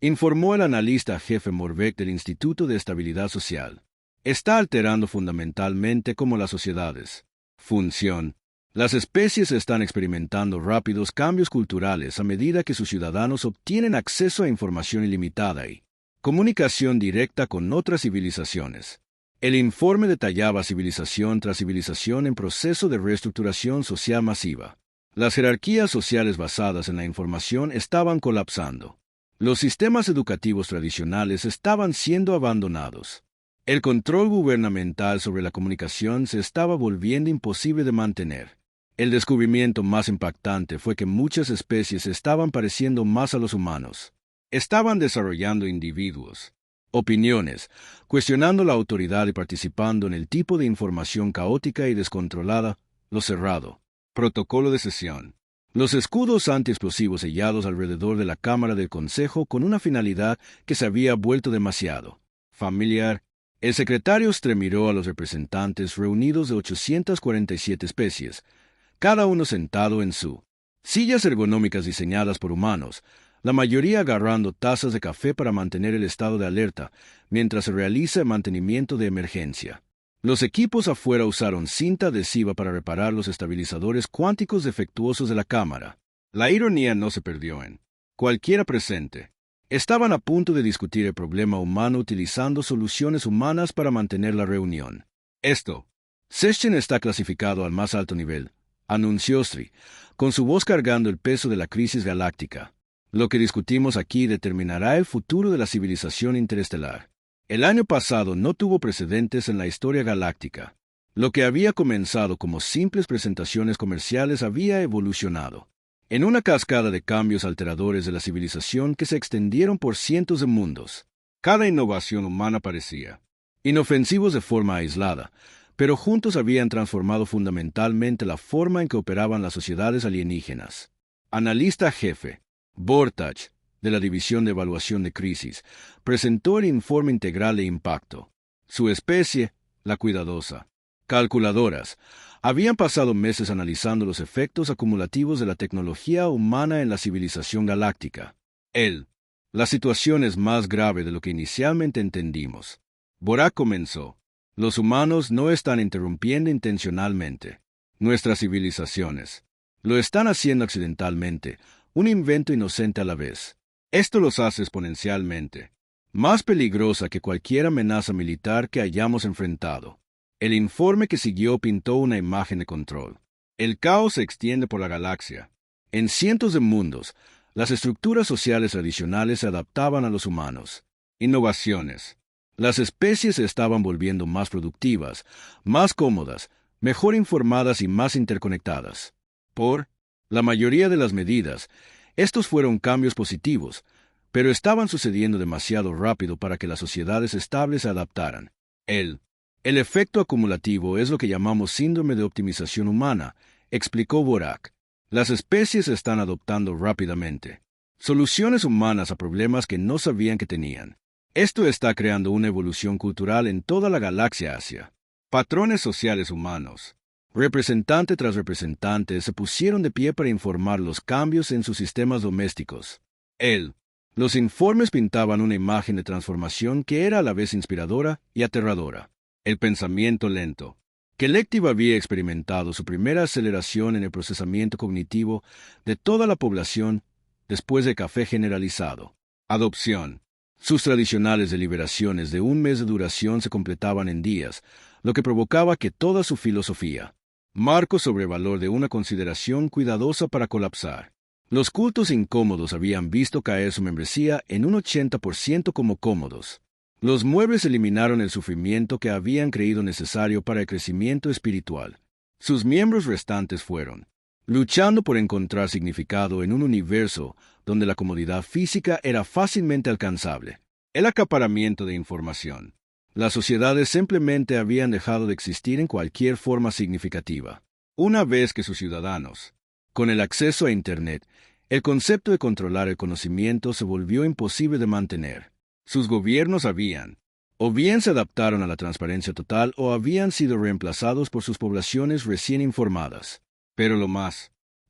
Speaker 1: informó el analista jefe Morbek del Instituto de Estabilidad Social. Está alterando fundamentalmente cómo las sociedades funcionan. Las especies están experimentando rápidos cambios culturales a medida que sus ciudadanos obtienen acceso a información ilimitada y comunicación directa con otras civilizaciones. El informe detallaba civilización tras civilización en proceso de reestructuración social masiva. Las jerarquías sociales basadas en la información estaban colapsando. Los sistemas educativos tradicionales estaban siendo abandonados. El control gubernamental sobre la comunicación se estaba volviendo imposible de mantener. El descubrimiento más impactante fue que muchas especies se estaban pareciendo más a los humanos. Estaban desarrollando individuos, opiniones, cuestionando la autoridad y participando en el tipo de información caótica y descontrolada, lo cerrado. Protocolo de sesión. Los escudos antiexplosivos sellados alrededor de la Cámara del Consejo con una finalidad que se había vuelto demasiado familiar. El secretario miró a los representantes reunidos de 847 especies, cada uno sentado en su sillas ergonómicas diseñadas por humanos, la mayoría agarrando tazas de café para mantener el estado de alerta mientras se realiza el mantenimiento de emergencia. Los equipos afuera usaron cinta adhesiva para reparar los estabilizadores cuánticos defectuosos de la cámara. La ironía no se perdió en cualquiera presente. Estaban a punto de discutir el problema humano utilizando soluciones humanas para mantener la reunión. Session está clasificado al más alto nivel, anunció Sri, con su voz cargando el peso de la crisis galáctica. Lo que discutimos aquí determinará el futuro de la civilización interestelar. El año pasado no tuvo precedentes en la historia galáctica. Lo que había comenzado como simples presentaciones comerciales había evolucionado en una cascada de cambios alteradores de la civilización que se extendieron por cientos de mundos. Cada innovación humana parecía inofensivos de forma aislada, pero juntos habían transformado fundamentalmente la forma en que operaban las sociedades alienígenas. Analista jefe Bortach, de la División de Evaluación de Crisis, presentó el informe integral de impacto. Su especie, la cuidadosa calculadoras, habían pasado meses analizando los efectos acumulativos de la tecnología humana en la civilización galáctica. La situación es más grave de lo que inicialmente entendimos. Borak comenzó. Los humanos no están interrumpiendo intencionalmente nuestras civilizaciones. Lo están haciendo accidentalmente, un invento inocente a la vez. Esto los hace exponencialmente más peligrosa que cualquier amenaza militar que hayamos enfrentado. El informe que siguió pintó una imagen de control. El caos se extiende por la galaxia. En cientos de mundos, las estructuras sociales tradicionales se adaptaban a los humanos. Innovaciones. Las especies se estaban volviendo más productivas, más cómodas, mejor informadas y más interconectadas. Por la mayoría de las medidas, estos fueron cambios positivos, pero estaban sucediendo demasiado rápido para que las sociedades estables se adaptaran. El efecto acumulativo es lo que llamamos síndrome de optimización humana, explicó Borak. Las especies están adoptando rápidamente soluciones humanas a problemas que no sabían que tenían. Esto está creando una evolución cultural en toda la galaxia Asia. Patrones sociales humanos. Representante tras representante se pusieron de pie para informar los cambios en sus sistemas domésticos. Los informes pintaban una imagen de transformación que era a la vez inspiradora y aterradora. El pensamiento lento. Collective había experimentado su primera aceleración en el procesamiento cognitivo de toda la población después del café generalizado. Adopción. Sus tradicionales deliberaciones de un mes de duración se completaban en días, lo que provocaba que toda su filosofía marco sobre valor de una consideración cuidadosa para colapsar. Los cultos incómodos habían visto caer su membresía en un 80% como cómodos. Los muebles eliminaron el sufrimiento que habían creído necesario para el crecimiento espiritual. Sus miembros restantes fueron luchando por encontrar significado en un universo donde la comodidad física era fácilmente alcanzable. El acaparamiento de información. Las sociedades simplemente habían dejado de existir en cualquier forma significativa. Una vez que sus ciudadanos, con el acceso a Internet, el concepto de controlar el conocimiento se volvió imposible de mantener. Sus gobiernos o bien se adaptaron a la transparencia total o habían sido reemplazados por sus poblaciones recién informadas. Pero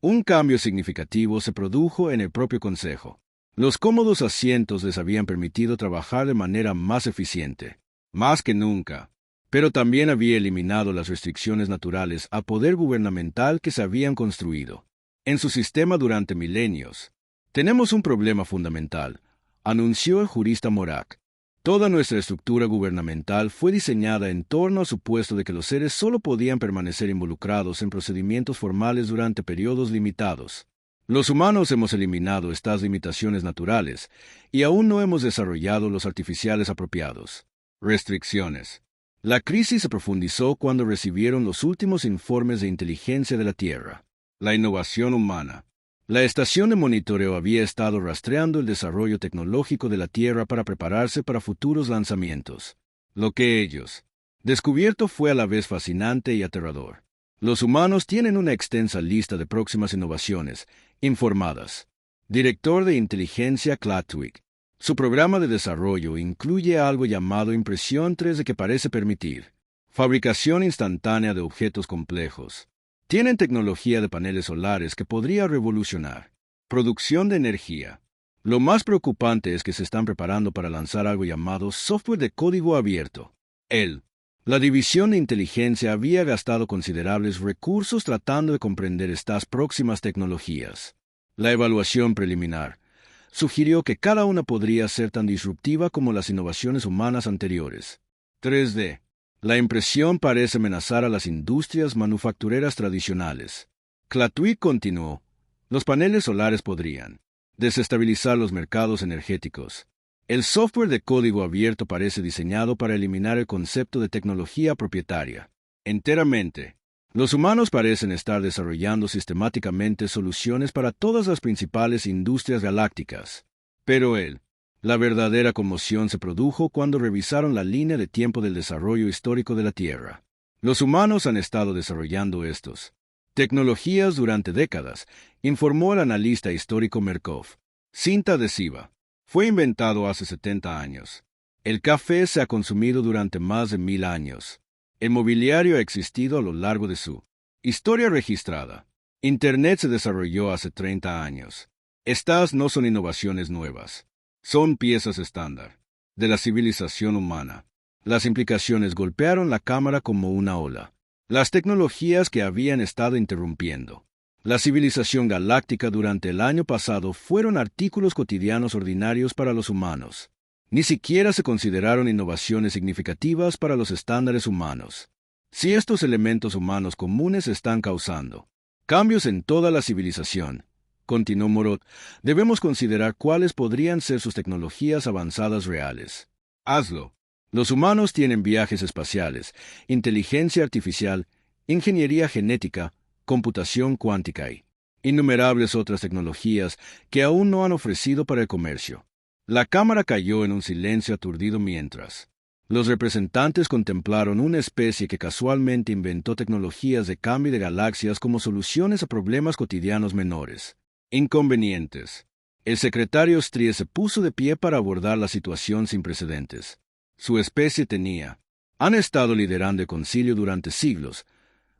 Speaker 1: un cambio significativo se produjo en el propio Consejo. Los cómodos asientos les habían permitido trabajar de manera más eficiente, más que nunca, pero también había eliminado las restricciones naturales a poder gubernamental que se habían construido en su sistema durante milenios. Tenemos un problema fundamental, anunció el jurista Morak. Toda nuestra estructura gubernamental fue diseñada en torno al supuesto de que los seres solo podían permanecer involucrados en procedimientos formales durante periodos limitados. Los humanos hemos eliminado estas limitaciones naturales y aún no hemos desarrollado los artificiales apropiados. Restricciones. La crisis se profundizó cuando recibieron los últimos informes de inteligencia de la Tierra. La innovación humana. La estación de monitoreo había estado rastreando el desarrollo tecnológico de la Tierra para prepararse para futuros lanzamientos. Lo que ellos descubierto fue a la vez fascinante y aterrador. Los humanos tienen una extensa lista de próximas innovaciones informadas. Director de inteligencia Klatwig. Su programa de desarrollo incluye algo llamado impresión 3D que parece permitir fabricación instantánea de objetos complejos. Tienen tecnología de paneles solares que podría revolucionar producción de energía. Lo más preocupante es que se están preparando para lanzar algo llamado software de código abierto. La división de inteligencia había gastado considerables recursos tratando de comprender estas próximas tecnologías. La evaluación preliminar sugirió que cada una podría ser tan disruptiva como las innovaciones humanas anteriores. 3D. La impresión parece amenazar a las industrias manufactureras tradicionales. Klatwig continuó. Los paneles solares podrían desestabilizar los mercados energéticos. El software de código abierto parece diseñado para eliminar el concepto de tecnología propietaria. Enteramente. Los humanos parecen estar desarrollando sistemáticamente soluciones para todas las principales industrias galácticas. Pero la verdadera conmoción se produjo cuando revisaron la línea de tiempo del desarrollo histórico de la Tierra. Los humanos han estado desarrollando estos tecnologías durante décadas, informó el analista histórico Merkov. Cinta adhesiva. Fue inventado hace 70 años. El café se ha consumido durante más de 1000 años. El mobiliario ha existido a lo largo de su historia registrada. Internet se desarrolló hace 30 años. Estas no son innovaciones nuevas. Son piezas estándar de la civilización humana. Las implicaciones golpearon la cámara como una ola. Las tecnologías que habían estado interrumpiendo la civilización galáctica durante el año pasado fueron artículos cotidianos ordinarios para los humanos. Ni siquiera se consideraron innovaciones significativas para los estándares humanos. Si estos elementos humanos comunes están causando cambios en toda la civilización, continuó Morot, debemos considerar cuáles podrían ser sus tecnologías avanzadas reales. Hazlo. Los humanos tienen viajes espaciales, inteligencia artificial, ingeniería genética, computación cuántica y innumerables otras tecnologías que aún no han ofrecido para el comercio. La cámara cayó en un silencio aturdido mientras los representantes contemplaron una especie que casualmente inventó tecnologías de cambio de galaxias como soluciones a problemas cotidianos menores. Inconvenientes. El secretario Strie se puso de pie para abordar la situación sin precedentes. Su especie han estado liderando el concilio durante siglos,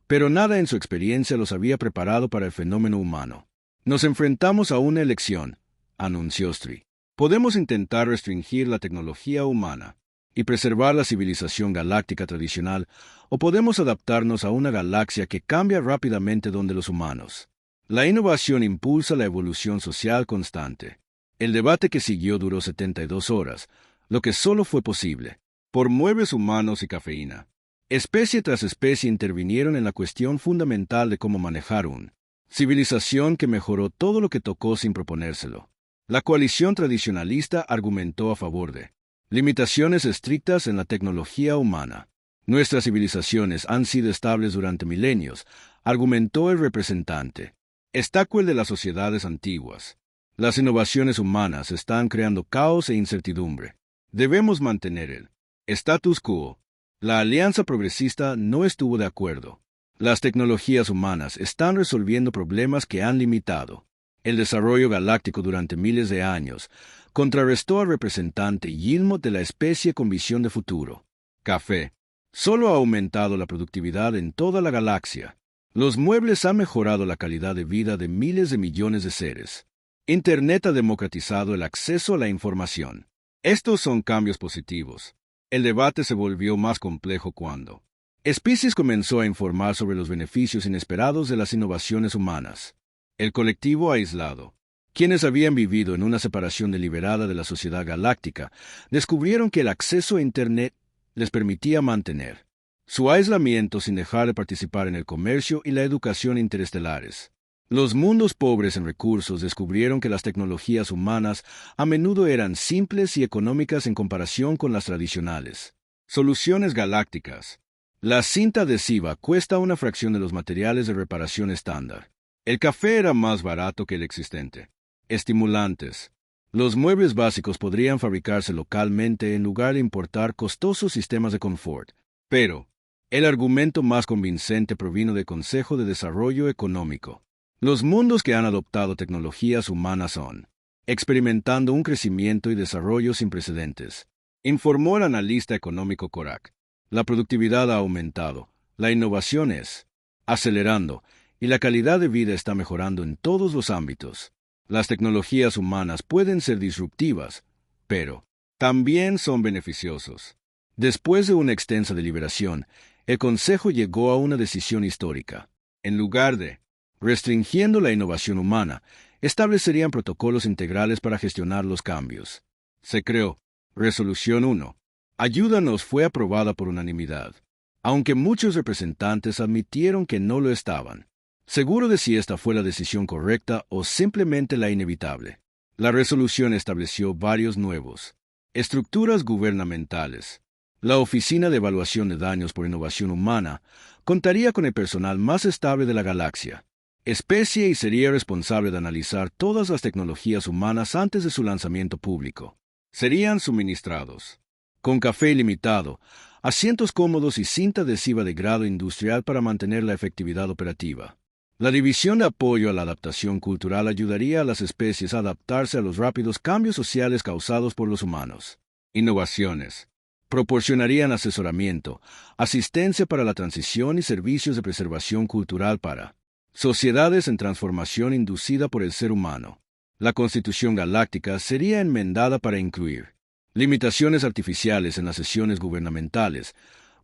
Speaker 1: pero nada en su experiencia los había preparado para el fenómeno humano. Nos enfrentamos a una elección, anunció Strie. Podemos intentar restringir la tecnología humana y preservar la civilización galáctica tradicional, o podemos adaptarnos a una galaxia que cambia rápidamente donde los humanos. La innovación impulsa la evolución social constante. El debate que siguió duró 72 horas, lo que solo fue posible por muebles humanos y cafeína. Especie tras especie intervinieron en la cuestión fundamental de cómo manejar una civilización que mejoró todo lo que tocó sin proponérselo. La coalición tradicionalista argumentó a favor de limitaciones estrictas en la tecnología humana. Nuestras civilizaciones han sido estables durante milenios, argumentó el representante. Estacuel de las sociedades antiguas. Las innovaciones humanas están creando caos e incertidumbre. Debemos mantener el status quo. La Alianza Progresista no estuvo de acuerdo. Las tecnologías humanas están resolviendo problemas que han limitado el desarrollo galáctico durante miles de años, contrarrestó al representante Yilmot de la especie con visión de futuro. Café. Solo ha aumentado la productividad en toda la galaxia. Los muebles han mejorado la calidad de vida de miles de millones de seres. Internet ha democratizado el acceso a la información. Estos son cambios positivos. El debate se volvió más complejo cuando Species comenzó a informar sobre los beneficios inesperados de las innovaciones humanas. El colectivo aislado, quienes habían vivido en una separación deliberada de la sociedad galáctica, descubrieron que el acceso a Internet les permitía mantener su aislamiento sin dejar de participar en el comercio y la educación interestelares. Los mundos pobres en recursos descubrieron que las tecnologías humanas a menudo eran simples y económicas en comparación con las tradicionales soluciones galácticas. La cinta adhesiva cuesta una fracción de los materiales de reparación estándar. El café era más barato que el existente. Estimulantes. Los muebles básicos podrían fabricarse localmente en lugar de importar costosos sistemas de confort. Pero el argumento más convincente provino del Consejo de Desarrollo Económico. Los mundos que han adoptado tecnologías humanas son experimentando un crecimiento y desarrollo sin precedentes, informó el analista económico Korak. La productividad ha aumentado, la innovación es acelerando y la calidad de vida está mejorando en todos los ámbitos. Las tecnologías humanas pueden ser disruptivas, pero también son beneficiosos. Después de una extensa deliberación, el Consejo llegó a una decisión histórica. En lugar de restringiendo la innovación humana, establecerían protocolos integrales para gestionar los cambios. Se creó Resolución 1. Ayúdanos fue aprobada por unanimidad, aunque muchos representantes admitieron que no lo estaban seguro de si esta fue la decisión correcta o simplemente la inevitable. La resolución estableció varios nuevos estructuras gubernamentales. La Oficina de Evaluación de Daños por Innovación Humana contaría con el personal más estable de la galaxia, especie y sería responsable de analizar todas las tecnologías humanas antes de su lanzamiento público. Serían suministrados con café ilimitado, asientos cómodos y cinta adhesiva de grado industrial para mantener la efectividad operativa. La División de Apoyo a la Adaptación Cultural ayudaría a las especies a adaptarse a los rápidos cambios sociales causados por los humanos. Innovaciones. Proporcionarían asesoramiento, asistencia para la transición y servicios de preservación cultural para sociedades en transformación inducida por el ser humano. La Constitución Galáctica sería enmendada para incluir limitaciones artificiales en las sesiones gubernamentales,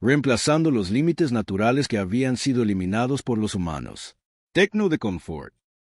Speaker 1: reemplazando los límites naturales que habían sido eliminados por los humanos. Tecno de confort.